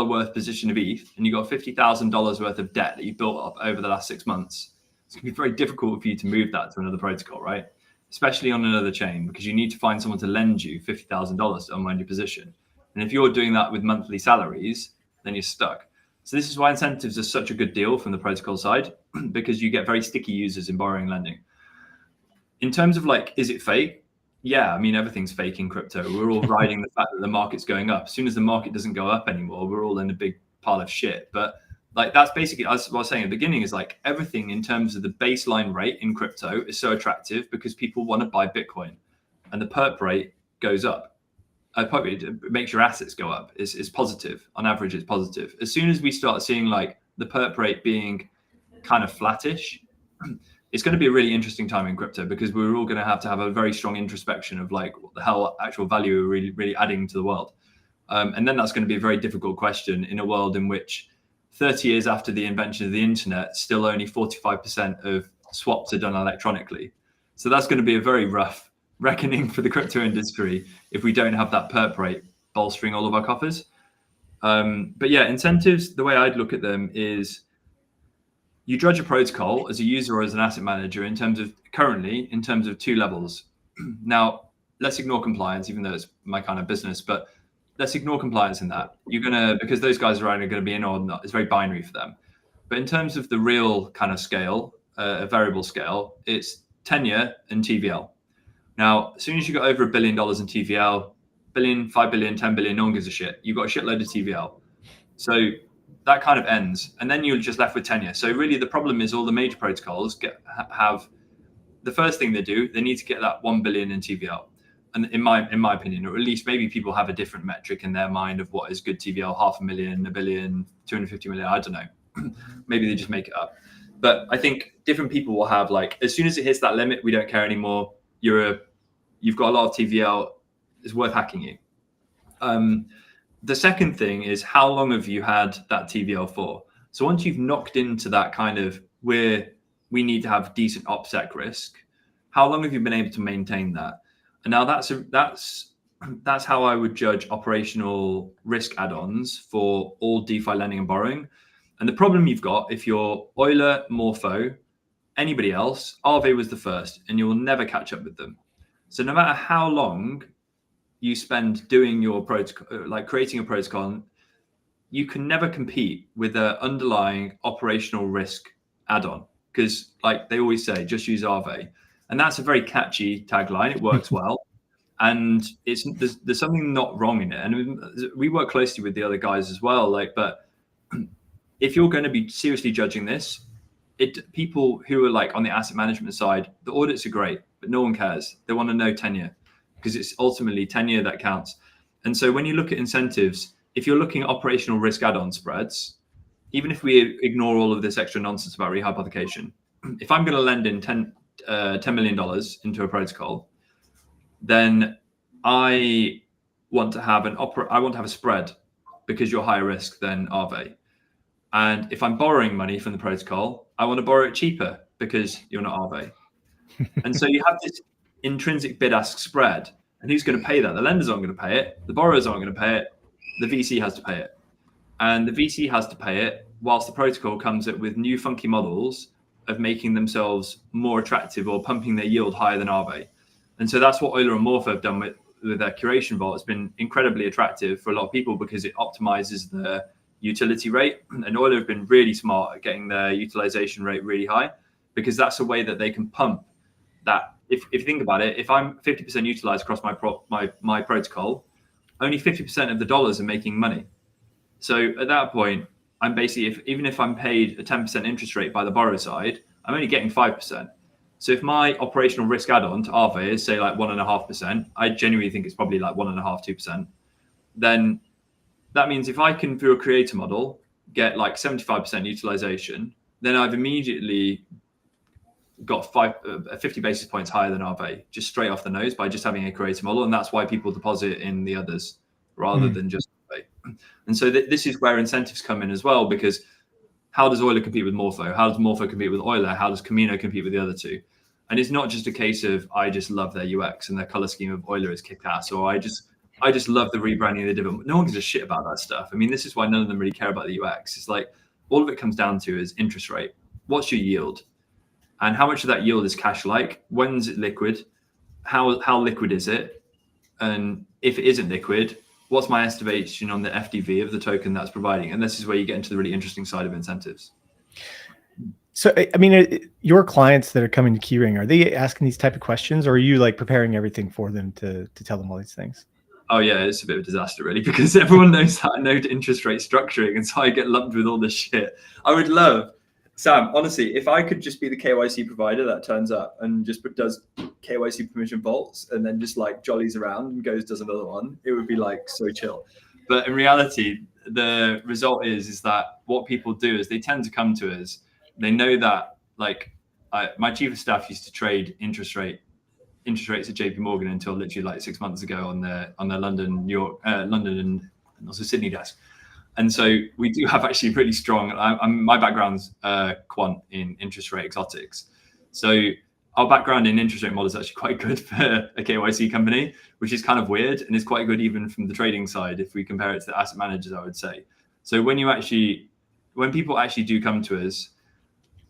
B: worth position of ETH and you've got $50,000 worth of debt that you built up over the last 6 months, it's going to be very difficult for you to move that to another protocol, right? Especially on another chain, because you need to find someone to lend you $50,000 to unwind your position. And if you're doing that with monthly salaries, then you're stuck. So this is why incentives are such a good deal from the protocol side, because you get very sticky users in borrowing and lending. In terms of like, is it fake? Yeah, I mean, everything's fake in crypto. We're all riding the fact that the market's going up. As soon as the market doesn't go up anymore, we're all in a big pile of shit. But like, that's basically, as I was saying at the beginning, is like everything in terms of the baseline rate in crypto is so attractive because people want to buy Bitcoin and the perp rate goes up. It makes your assets go up. It's positive. On average, it's positive. As soon as we start seeing like the perp rate being kind of flattish, it's going to be a really interesting time in crypto because we're all going to have a very strong introspection of like what the hell actual value we're really adding to the world. And then that's going to be a very difficult question in a world in which 30 years after the invention of the internet, still only 45% of swaps are done electronically. So that's going to be a very rough reckoning for the crypto industry if we don't have that perp rate bolstering all of our coffers. But yeah, incentives, the way I'd look at them is you judge a protocol as a user or as an asset manager in terms of two levels. Now, let's ignore compliance, even though it's my kind of business, but let's ignore compliance in that. Because those guys around are going to be in or not, it's very binary for them. But in terms of the real kind of scale, a variable scale, it's tenure and TVL. Now, as soon as you got over $1 billion in TVL, billion, 5 billion, 10 billion, no one gives a shit. You've got a shitload of TVL. So that kind of ends. And then you're just left with tenure. So really the problem is all the major protocols have the first thing they do, they need to get that 1 billion in TVL. And in my opinion, or at least maybe people have a different metric in their mind of what is good TVL, 500,000, 1 billion, 250 million, I don't know. Maybe they just make it up. But I think different people will have like, as soon as it hits that limit, we don't care anymore. You've got a lot of TVL, it's worth hacking you. The second thing is how long have you had that TVL for? So once you've knocked into that kind of where we need to have decent OPSEC risk, how long have you been able to maintain that? And now that's how I would judge operational risk add-ons for all DeFi lending and borrowing. And the problem you've got, if you're Euler, Morpho, anybody else, Aave was the first, and you will never catch up with them. So no matter how long you spend doing your protocol, like creating a protocol, you can never compete with the underlying operational risk add-on, because like they always say, just use Aave. And that's a very catchy tagline. It works well. And there's something not wrong in it. And we work closely with the other guys as well. But if you're going to be seriously judging this, people who are like on the asset management side, the audits are great, but no one cares. They want to know tenure, because it's ultimately tenure that counts. And so when you look at incentives, if you're looking at operational risk add-on spreads, even if we ignore all of this extra nonsense about rehypothecation, if I'm going to lend in $10 million into a protocol, then I want to have a spread because you're higher risk than Aave. And if I'm borrowing money from the protocol, I want to borrow it cheaper because you're not Aave. And so you have this intrinsic bid-ask spread. And who's going to pay that? The lenders aren't going to pay it. The borrowers aren't going to pay it. The VC has to pay it. And the VC has to pay it whilst the protocol comes up with new funky models of making themselves more attractive or pumping their yield higher than Aave. And so that's what Euler and Morpho have done with their curation vault. It's been incredibly attractive for a lot of people because it optimizes the utility rate. And Euler have been really smart at getting their utilization rate really high, because that's a way that they can pump that. If you think about it, if I'm 50% utilized across my protocol, only 50% of the dollars are making money. So at that point, I'm basically, even if I'm paid a 10% interest rate by the borrower side, I'm only getting 5%. So if my operational risk add-on to Aave is say like 1.5%, I genuinely think it's probably like 1.5%, 2%. Then that means if I can, through a creator model, get like 75% utilization, then I've immediately got 50 basis points higher than Aave, just straight off the nose by just having a creator model. And that's why people deposit in the others rather than just Aave. And so this is where incentives come in as well, because how does Euler compete with Morpho? How does Morpho compete with Euler? How does Camino compete with the other two? And it's not just a case of I just love their UX and their color scheme of Euler is kick ass, or I just love the rebranding of the dividend. No one gives a shit about that stuff. I mean, this is why none of them really care about the UX. It's like all of it comes down to is interest rate. What's your yield? And how much of that yield is cash-like? When's it liquid? How liquid is it? And if it isn't liquid, what's my estimation on the FDV of the token that's providing? And this is where you get into the really interesting side of incentives.
A: So, I mean, your clients that are coming to Keyring, are they asking these type of questions, or are you like preparing everything for them to tell them all these things?
B: Oh yeah, it's a bit of a disaster really, because everyone knows that I know interest rate structuring, and so I get lumped with all this shit. I would love, Sam, honestly, if I could just be the KYC provider that turns up and just does KYC permission vaults and then just like jollies around and does another one, it would be like so chill. But in reality, the result is that what people do is they tend to come to us. They know that like my chief of staff used to trade interest rates at JP Morgan until literally like 6 months ago on their London, New York, London and also Sydney desk. And so we do have actually pretty strong, my background's quant in interest rate exotics. So our background in interest rate models is actually quite good for a KYC company, which is kind of weird and is quite good even from the trading side if we compare it to the asset managers, I would say. So when people actually do come to us,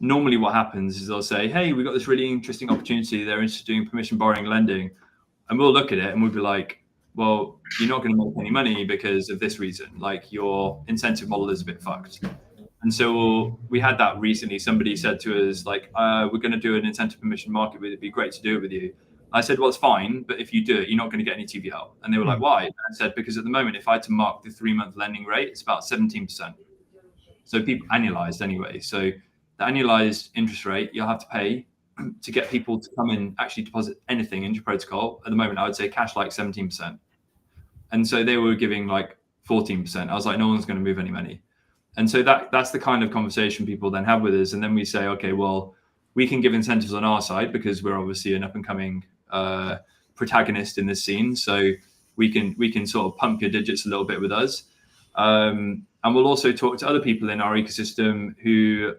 B: normally what happens is they'll say, hey, we got this really interesting opportunity. They're interested in doing permission borrowing lending. And we'll look at it and we'll be like, well, you're not going to make any money because of this reason. Like your incentive model is a bit fucked. And so we had that recently. Somebody said to us, like, we're going to do an incentive permission market. It'd be great to do it with you. I said, well, it's fine, but if you do it, you're not going to get any TVL. And they were like, why? And I said, because at the moment, if I had to mark the 3-month lending rate, it's about 17%. So people annualized anyway. So the annualized interest rate you'll have to pay to get people to come in, actually deposit anything into your protocol. At the moment, I would say cash like 17%. And so they were giving like 14%. I was like, no one's going to move any money. And so that's the kind of conversation people then have with us. And then we say, okay, well, we can give incentives on our side because we're obviously an up and coming protagonist in this scene. So we can sort of pump your digits a little bit with us. And we'll also talk to other people in our ecosystem who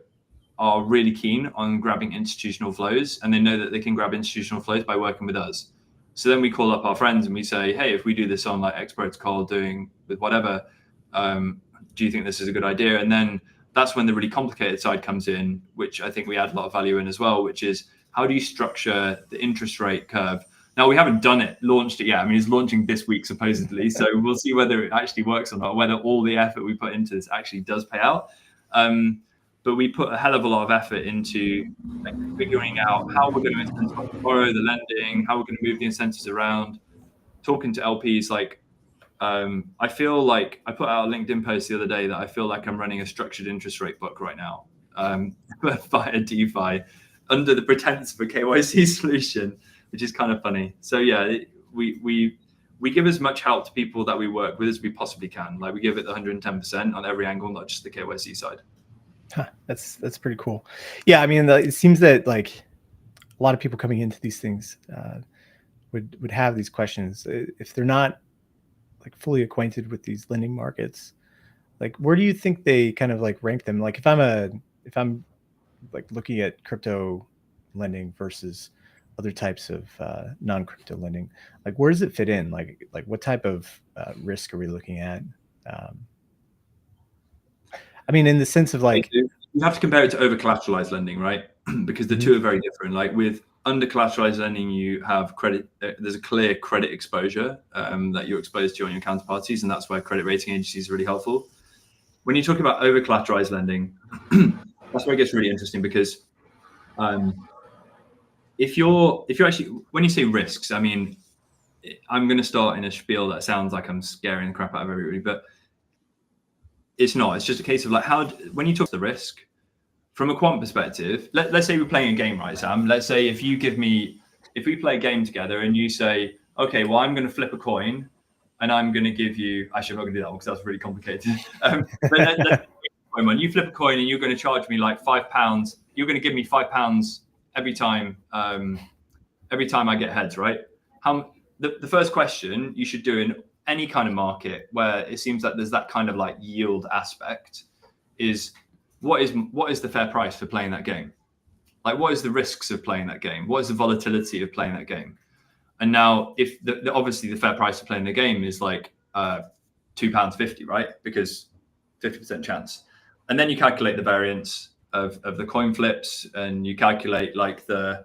B: are really keen on grabbing institutional flows, and they know that they can grab institutional flows by working with us. So then we call up our friends and we say, hey, if we do this on like X protocol doing with whatever, do you think this is a good idea? And then that's when the really complicated side comes in, which I think we add a lot of value in as well, which is how do you structure the interest rate curve? Now, we haven't launched it yet. I mean, it's launching this week, supposedly. So we'll see whether it actually works or not, whether all the effort we put into this actually does pay out. But we put a hell of a lot of effort into like, figuring out how we're going to incentivize borrow, the lending, how we're going to move the incentives around, talking to LPs. Like, I feel like I put out a LinkedIn post the other day that I feel like I'm running a structured interest rate book right now via DeFi under the pretense of a KYC solution, which is kind of funny. So yeah, we give as much help to people that we work with as we possibly can. Like we give it the 110% on every angle, not just the KYC side.
A: Huh, that's pretty cool. Yeah, I mean, it seems that like a lot of people coming into these things would have these questions if they're not like fully acquainted with these lending markets. Like, where do you think they kind of like rank them? Like, if I'm like looking at crypto lending versus other types of non-crypto lending, like where does it fit in? Like what type of risk are we looking at? I mean, in the sense of like,
B: you have to compare it to over collateralized lending, right? Because the two are very different. Like with under collateralized lending, you have credit. There's a clear credit exposure that you're exposed to on your counterparties, and that's where credit rating agencies are really helpful. When you talk about over collateralized lending, that's where it gets really interesting because if you're actually, when you say risks, I mean, I'm going to start in a spiel that sounds like I'm scaring the crap out of everybody, but it's not. It's just a case of like when you talk the risk from a quant perspective, let's say we're playing a game, right, Sam? Let's say if we play a game together and you say, okay, well, I'm going to flip a coin and I'm going to give you, actually, I'm not going to do that one because that's really complicated. But you flip a coin and you're going to charge me like £5. You're going to give me £5 every time I get heads, right? The first question you should do in any kind of market where it seems like there's that kind of like yield aspect is what is the fair price for playing that game? Like what is the risks of playing that game? What is the volatility of playing that game? And now if obviously the fair price of playing the game is like £2.50, right? Because 50% chance. And then you calculate the variance of the coin flips and you calculate like the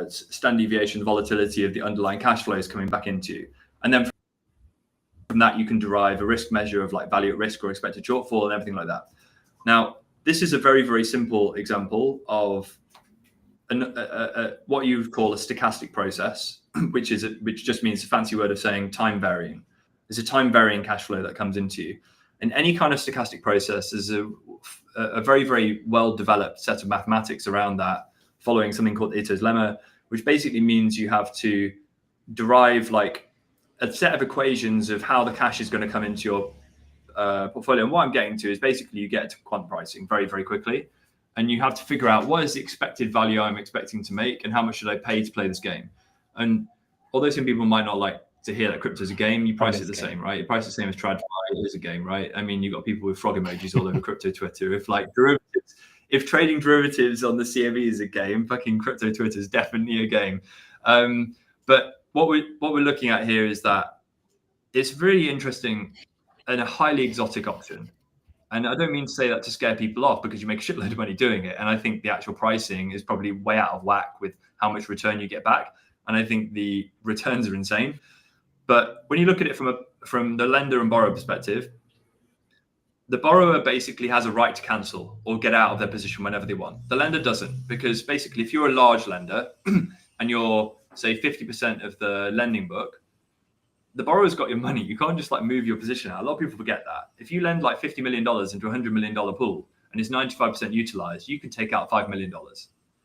B: standard deviation volatility of the underlying cash flows coming back into you. And then from that, you can derive a risk measure of like value at risk or expected shortfall and everything like that. Now, this is a very, very simple example of what you would call a stochastic process, which just means a fancy word of saying time varying. There's a time varying cash flow that comes into you. And any kind of stochastic process is a very, very well developed set of mathematics around that, following something called Ito's lemma, which basically means you have to derive like a set of equations of how the cash is going to come into your portfolio. And what I'm getting to is basically you get to quant pricing very, very quickly. And you have to figure out what is the expected value I'm expecting to make and how much should I pay to play this game. And although some people might not like to hear that crypto is a game, you price it the same, right? You price the same as TradFi, it is a game, right? I mean, you've got people with frog emojis all over crypto Twitter. If trading derivatives on the CME is a game, fucking crypto Twitter is definitely a game. But what we're looking at here is that it's really interesting and a highly exotic option. And I don't mean to say that to scare people off because you make a shitload of money doing it. And I think the actual pricing is probably way out of whack with how much return you get back. And I think the returns are insane. But when you look at it from the lender and borrower perspective, the borrower basically has a right to cancel or get out of their position whenever they want. The lender doesn't, because basically if you're a large lender and you're, say, 50% of the lending book, the borrower's got your money. You can't just like move your position out. A lot of people forget that. If you lend like $50 million into a $100 million pool and it's 95% utilized, you can take out $5 million.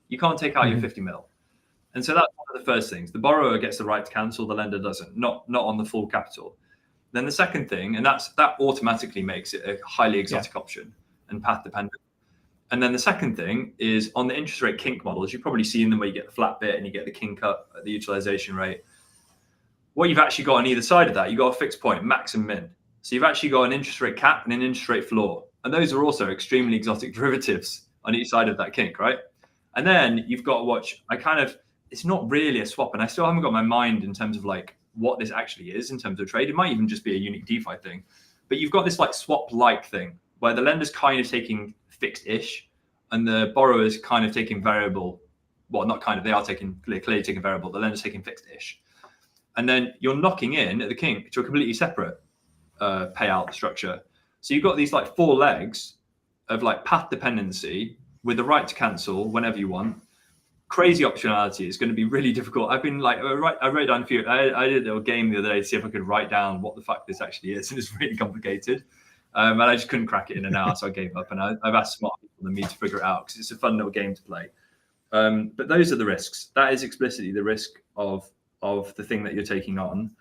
B: You can't take out your 50 mil. And so that's one of the first things. The borrower gets the right to cancel, the lender doesn't, not on the full capital. Then the second thing, and that automatically makes it a highly exotic option and path dependent. And then the second thing is on the interest rate kink models, you've probably seen them where you get the flat bit and you get the kink up at the utilization rate. What you've actually got on either side of that, you've got a fixed point, max and min. So you've actually got an interest rate cap and an interest rate floor. And those are also extremely exotic derivatives on each side of that kink, right? And then you've got to watch, it's not really a swap. And I still haven't got my mind in terms of like what this actually is in terms of trade. It might even just be a unique DeFi thing. But you've got this like swap-like thing where the lender's kind of taking fixed-ish and the borrower's kind of taking variable. Well, not kind of, they're clearly taking variable. The lender's taking fixed-ish. And then you're knocking in at the kink to a completely separate payout structure. So you've got these like four legs of like path dependency with the right to cancel whenever you want. Crazy optionality is going to be really difficult. I've been like, I wrote down a few. I did a little game the other day to see if I could write down what the fuck this actually is, and it's really complicated. And I just couldn't crack it in an hour, so I gave up. And I've asked smart people than me to figure it out because it's a fun little game to play. But those are the risks. That is explicitly the risk of the thing that you're taking on.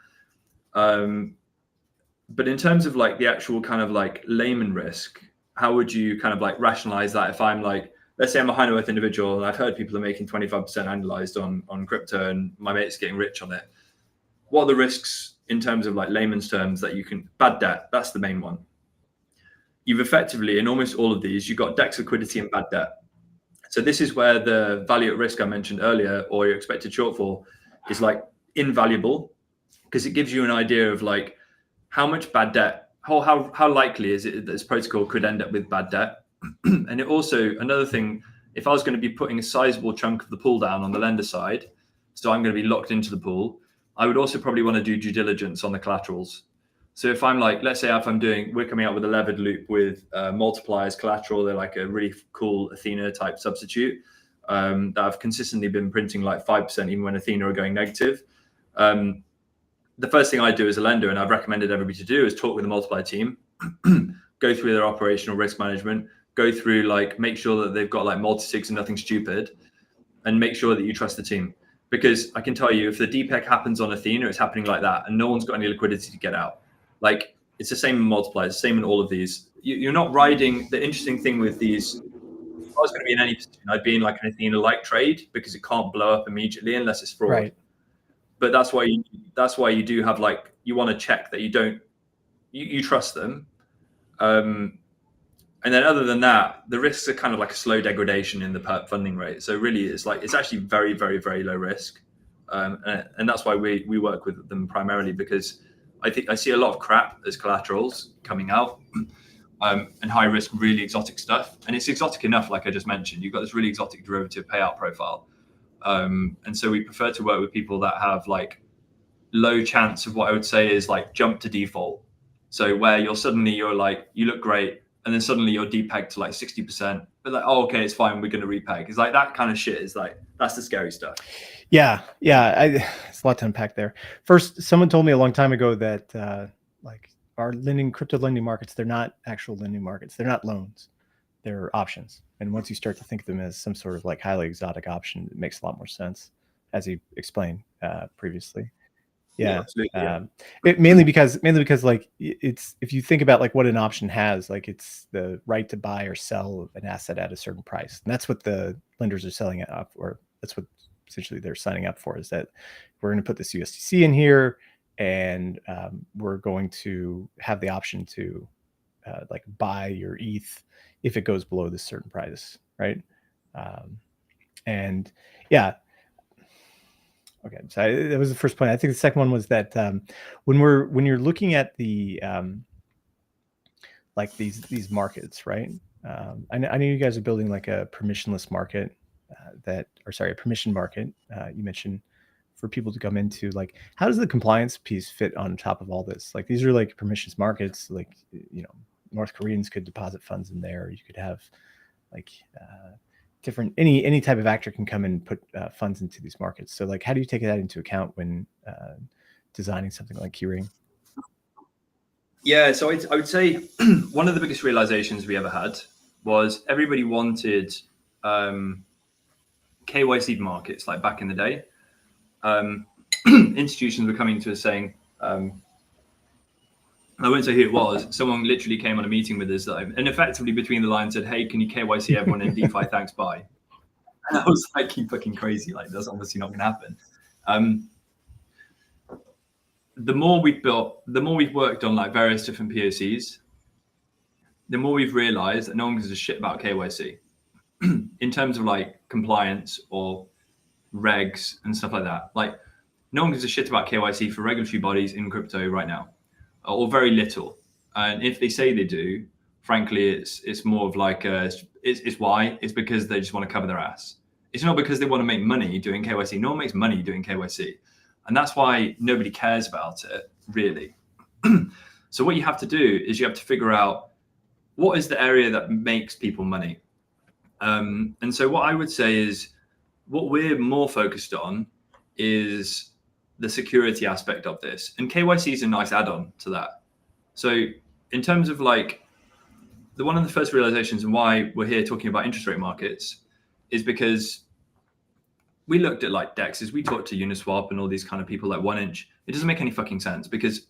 B: But in terms of like the actual kind of like layman risk, how would you kind of like rationalize that? If I'm like, let's say I'm a high net worth individual and I've heard people are making 25% annualized on crypto and my mate's getting rich on it. What are the risks in terms of like layman's terms that you can, bad debt, that's the main one. You've effectively, in almost all of these, you've got DEX liquidity and bad debt. So this is where the value at risk I mentioned earlier, or your expected shortfall, is like invaluable because it gives you an idea of like how much bad debt, how likely is it that this protocol could end up with bad debt. And it also, another thing, if I was going to be putting a sizable chunk of the pool down on the lender side, so I'm going to be locked into the pool, I would also probably want to do due diligence on the collaterals. So if I'm like, let's say if we're coming out with a levered loop with multipliers, collateral, they're like a really cool Athena type substitute that I've consistently been printing like 5% even when Athena are going negative. The first thing I do as a lender, and I've recommended everybody to do, is talk with the multiplier team, go through their operational risk management, go through like, make sure that they've got like multi-sigs and nothing stupid, and make sure that you trust the team. Because I can tell you, if the DPEG happens on Athena, it's happening like that, and no one's got any liquidity to get out. Like, it's the same in multipliers, same in all of these. You're not riding. The interesting thing with these, if I was going to be in any position, I'd be in like an Athena-like trade because it can't blow up immediately unless it's fraud.
A: Right.
B: But that's why you do have like, you want to check that you trust them. And then other than that, the risks are kind of like a slow degradation in the perp funding rate. So really it's actually very, very, very low risk. And that's why we work with them primarily, because I think I see a lot of crap as collaterals coming out and high risk, really exotic stuff. And it's exotic enough, like I just mentioned, you've got this really exotic derivative payout profile. And so we prefer to work with people that have like low chance of what I would say is like jump to default. So where you're like, you look great, and then suddenly you're depegged to like 60%, but like, oh, okay, it's fine, we're going to repeg. It's like that kind of shit is like, that's the scary stuff.
A: Yeah. It's a lot to unpack there. First, someone told me a long time ago that like our crypto lending markets, they're not actual lending markets. They're not loans. They're options. And once you start to think of them as some sort of like highly exotic option, it makes a lot more sense, as he explained previously. Yeah, absolutely. Mainly because like it's, if you think about like what an option has, like it's the right to buy or sell an asset at a certain price, and that's what the lenders are selling it up, or that's what essentially they're signing up for, is that we're going to put this USDC in here, and we're going to have the option to like buy your ETH if it goes below this certain price, right? And yeah. Okay, so that was the first point. I think the second one was that when you're looking at the like these markets, right? I know you guys are building like a permissionless market a permission market. You mentioned for people to come into. Like, how does the compliance piece fit on top of all this? Like, these are like permissionless markets. Like, North Koreans could deposit funds in there. You could have like different any type of actor can come and put funds into these markets. So like, how do you take that into account when designing something like Keyring?
B: Yeah, so I would say one of the biggest realizations we ever had was everybody wanted KYC markets, like back in the day. Institutions were coming to us saying, I won't say who it was. Someone literally came on a meeting with us and effectively between the lines said, "Hey, can you KYC everyone in DeFi? Thanks, bye." And I was like, "You fucking crazy! Like, that's obviously not going to happen." The more we've built, the more we've worked on like various different POCs, the more we've realized that no one gives a shit about KYC in terms of like compliance or regs and stuff like that. Like, no one gives a shit about KYC for regulatory bodies in crypto right now, or very little. And if they say they do, frankly, it's more of like it's why? It's because they just want to cover their ass. It's not because they want to make money doing KYC. No one makes money doing KYC. And that's why nobody cares about it, really. So what you have to do is you have to figure out what is the area that makes people money. And so what I would say is what we're more focused on is the security aspect of this. And KYC is a nice add-on to that. So in terms of like, one of the first realizations and why we're here talking about interest rate markets is because we looked at like DEXs, we talked to Uniswap and all these kind of people like 1inch. It doesn't make any fucking sense because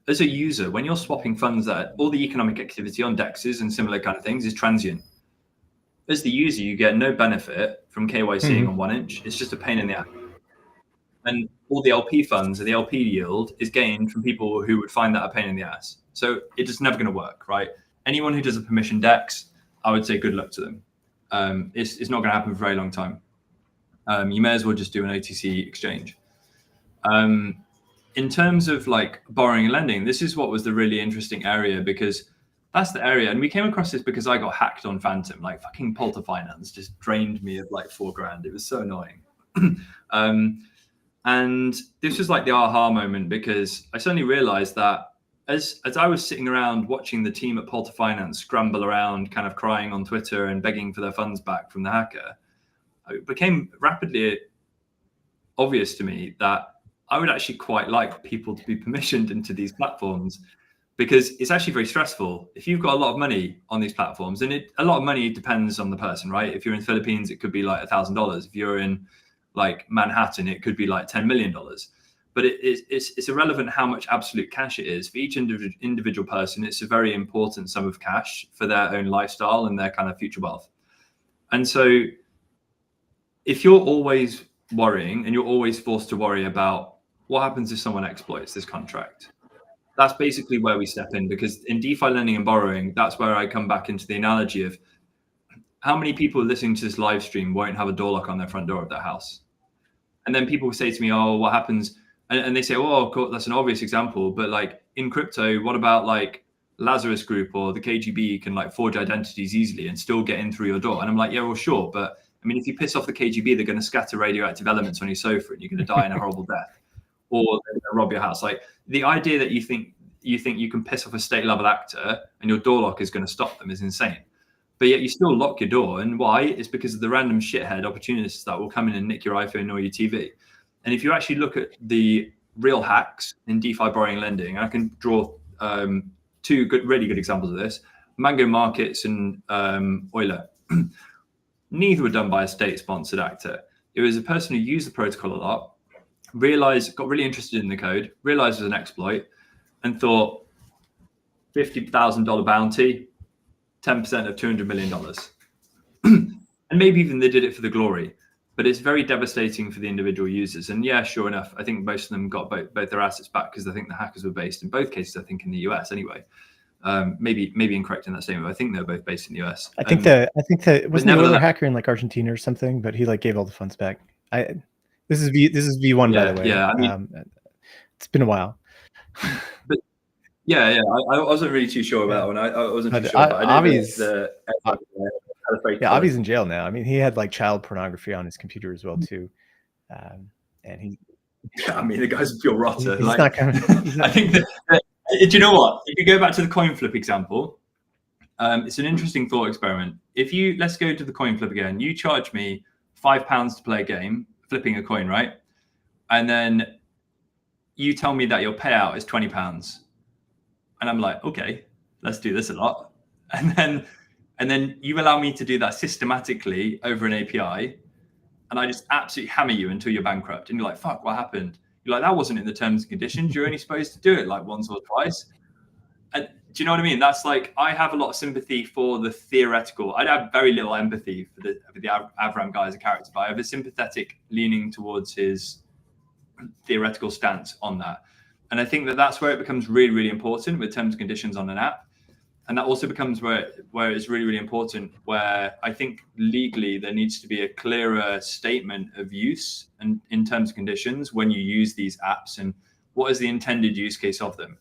B: as a user, when you're swapping funds, that all the economic activity on DEXs and similar kind of things is transient. As the user, you get no benefit from KYCing on 1inch. It's just a pain in the ass. And all the LP funds and the LP yield is gained from people who would find that a pain in the ass. So it is never going to work, right? Anyone who does a permission DEX, I would say good luck to them. It's not going to happen for a very long time. You may as well just do an OTC exchange. In terms of like borrowing and lending, this is what was the really interesting area because that's the area. And we came across this because I got hacked on Phantom, like fucking Polter Finance just drained me of like $4,000. It was so annoying. And this was like the aha moment because I suddenly realized that as I was sitting around watching the team at Polter Finance scramble around, kind of crying on Twitter and begging for their funds back from the hacker, it became rapidly obvious to me that I would actually quite like people to be permissioned into these platforms because it's actually very stressful. If you've got a lot of money on these platforms, and a lot of money depends on the person, right? If you're in the Philippines, it could be like $1,000. If you're in like Manhattan, it could be like $10 million. But it's irrelevant how much absolute cash it is. For each individual person, it's a very important sum of cash for their own lifestyle and their kind of future wealth. And so if you're always worrying and you're always forced to worry about what happens if someone exploits this contract, that's basically where we step in, because in DeFi lending and borrowing, that's where I come back into the analogy of how many people listening to this live stream won't have a door lock on their front door of their house. And then people say to me, oh, what happens? And they say, oh, cool, that's an obvious example. But like in crypto, what about like Lazarus Group or the KGB can like forge identities easily and still get in through your door? And I'm like, yeah, well, sure. But I mean, if you piss off the KGB, they're going to scatter radioactive elements on your sofa and you're going to die in a horrible death, or they're going to rob your house. Like the idea that you think you can piss off a state level actor and your door lock is going to stop them is insane. But yet you still lock your door. And why? It's because of the random shithead opportunists that will come in and nick your iPhone or your TV. And if you actually look at the real hacks in DeFi borrowing and lending, I can draw two really good examples of this: Mango Markets and Euler. Neither were done by a state-sponsored actor. It was a person who used the protocol a lot, got really interested in the code, realized it was an exploit, and thought $50,000 bounty, 10% of $200 million. And maybe even they did it for the glory, but it's very devastating for the individual users. And yeah, sure enough, I think most of them got both their assets back because I think the hackers were based in both cases, I think in the US anyway. Maybe incorrect in that statement, but I think they're both based in the US.
A: I think that wasn't the other hacker in like Argentina or something, but he like gave all the funds back. This is V1 by the way.
B: Yeah, I mean,
A: it's been a while.
B: But yeah, I wasn't really too sure about that one. I wasn't too sure.
A: Avi's Avi's in jail now. I mean, he had like child pornography on his computer as well too, and he.
B: Yeah, I mean, the guy's a pure rotter.
A: He's
B: like,
A: not coming.
B: I think that Do you know what? If you go back to the coin flip example, it's an interesting thought experiment. Let's go to the coin flip again. You charge me £5 to play a game, flipping a coin, right? And then you tell me that your payout is £20. And I'm like, okay, let's do this a lot. And then you allow me to do that systematically over an API. And I just absolutely hammer you until you're bankrupt. And you're like, fuck, what happened? You're like, that wasn't in the terms and conditions. You're only supposed to do it like once or twice. And do you know what I mean? That's like, I have a lot of sympathy for the theoretical. I have very little empathy for the Avram guy as a character, but I have a sympathetic leaning towards his theoretical stance on that. And I think that that's where it becomes really, really important with terms and conditions on an app. And that also becomes where it's really, really important, where I think legally there needs to be a clearer statement of use and in terms and conditions when you use these apps and what is the intended use case of them.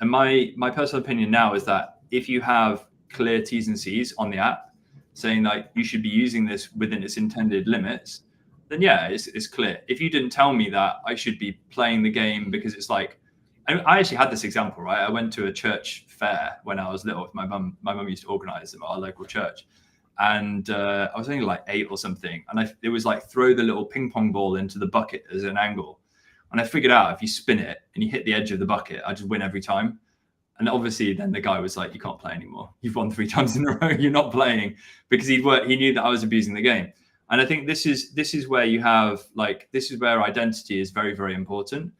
B: And my personal opinion now is that if you have clear T's and C's on the app saying like you should be using this within its intended limits, then yeah, it's clear. If you didn't tell me that I should be playing the game because it's like, I actually had this example, right? I went to a church fair when I was little with my mum. My mum used to organize them at our local church. And I was only like 8 or something. And it was like throw the little ping pong ball into the bucket as an angle. And I figured out if you spin it and you hit the edge of the bucket, I just win every time. And obviously then the guy was like, you can't play anymore. You've won 3 times in a row. You're not playing, because he knew that I was abusing the game. And I think this is where you have like, this is where identity is very, very important.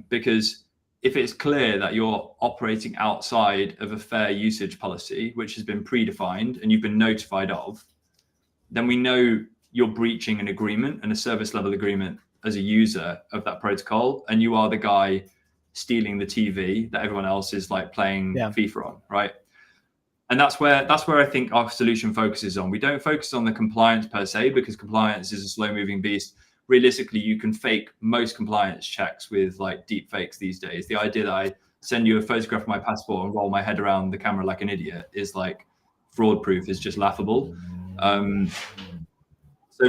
B: Because if it's clear that you're operating outside of a fair usage policy, which has been predefined and you've been notified of, then we know you're breaching an agreement and a service level agreement as a user of that protocol. And you are the guy stealing the TV that everyone else is like playing FIFA on, right? And that's where I think our solution focuses on. We don't focus on the compliance per se, because compliance is a slow moving beast. Realistically, you can fake most compliance checks with like deep fakes these days. The idea that I send you a photograph of my passport and roll my head around the camera like an idiot is like fraud proof, is just laughable. So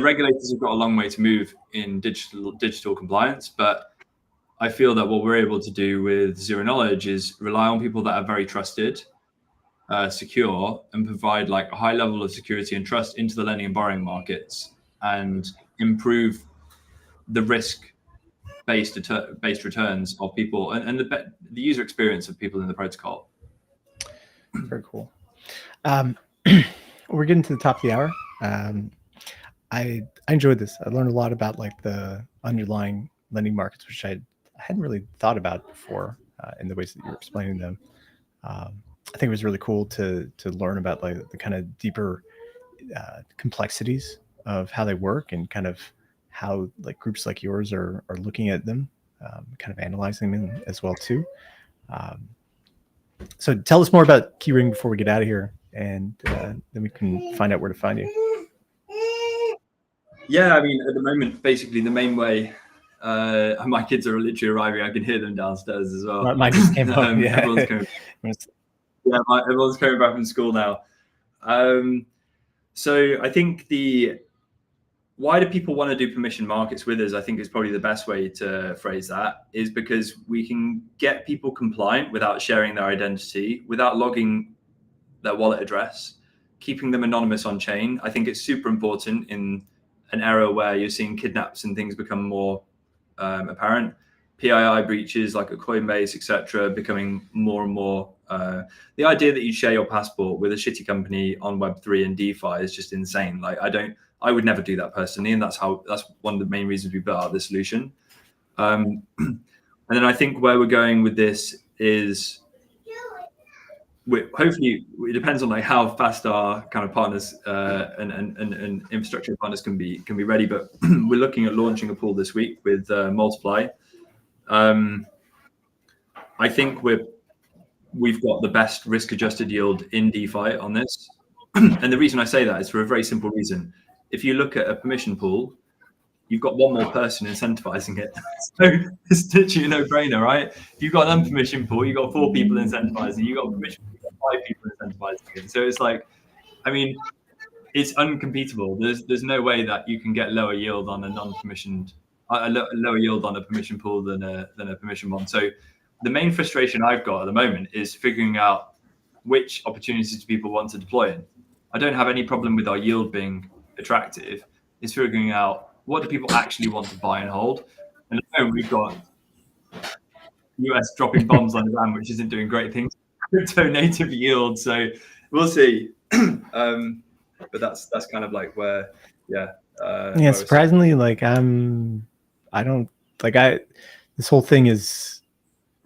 B: regulators have got a long way to move in digital compliance, but I feel that what we're able to do with Zero Knowledge is rely on people that are very trusted, secure, and provide like a high level of security and trust into the lending and borrowing markets, and improve the risk-based returns of people and the user experience of people in the protocol.
A: Very cool. We're getting to the top of the hour. I enjoyed this. I learned a lot about like the underlying lending markets, which I hadn't really thought about before in the ways that you were explaining them. I think it was really cool to learn about like the kind of deeper complexities of how they work, and kind of how like groups like yours are looking at them, kind of analyzing them as well too. So tell us more about Keyring before we get out of here, and then we can find out where to find you.
B: Yeah, I mean, at the moment, basically the main way, my kids are literally arriving. I can hear them downstairs as well.
A: Mine just came home. Yeah.
B: Everyone's coming back from school now. So I think why do people want to do permission markets with us? I think is probably the best way to phrase that, is because we can get people compliant without sharing their identity, without logging their wallet address, keeping them anonymous on chain. I think it's super important in an era where you're seeing kidnaps and things become more apparent. PII breaches like a Coinbase, etc., becoming more and more. The idea that you share your passport with a shitty company on Web3 and DeFi is just insane. Like I would never do that personally, and that's one of the main reasons we built out this solution. And then I think where we're going with this is, hopefully it depends on like how fast our kind of partners and infrastructure partners can be ready. But we're looking at launching a pool this week with Multiply. I think we've got the best risk-adjusted yield in DeFi on this, and the reason I say that is for a very simple reason. If you look at a permission pool, you've got one more person incentivizing it. So it's literally a no-brainer, right? If you've got an unpermissioned pool, you've got 4 people incentivizing, you've got a permission pool, you've got 5 people incentivizing it. So it's like, I mean, it's uncompetable. There's no way that you can get lower yield on a non-permissioned, lower yield on a permission pool than a permission one. So the main frustration I've got at the moment is figuring out which opportunities do people want to deploy in. I don't have any problem with our yield being attractive. It's figuring out what do people actually want to buy and hold. And at the moment we've got US dropping bombs on Iran, which isn't doing great things. Crypto native yield, so we'll see. But that's kind of like where,
A: yeah. Surprisingly, like this whole thing has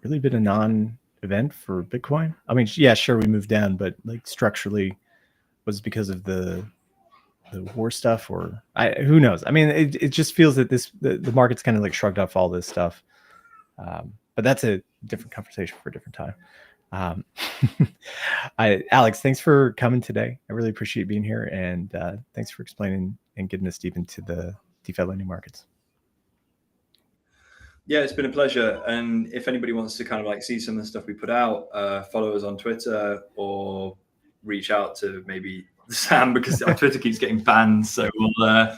A: really been a non-event for Bitcoin. I mean, yeah, sure, we moved down, but like structurally, was it because of the war stuff, or who knows? I mean, it just feels that the market's kind of like shrugged off all this stuff. But that's a different conversation for a different time. Alex, thanks for coming today. I really appreciate being here, and thanks for explaining and getting us deep into the DeFi lending markets.
B: Yeah, it's been a pleasure. And if anybody wants to kind of like see some of the stuff we put out, follow us on Twitter or reach out to maybe Sam, because our Twitter keeps getting banned. So we'll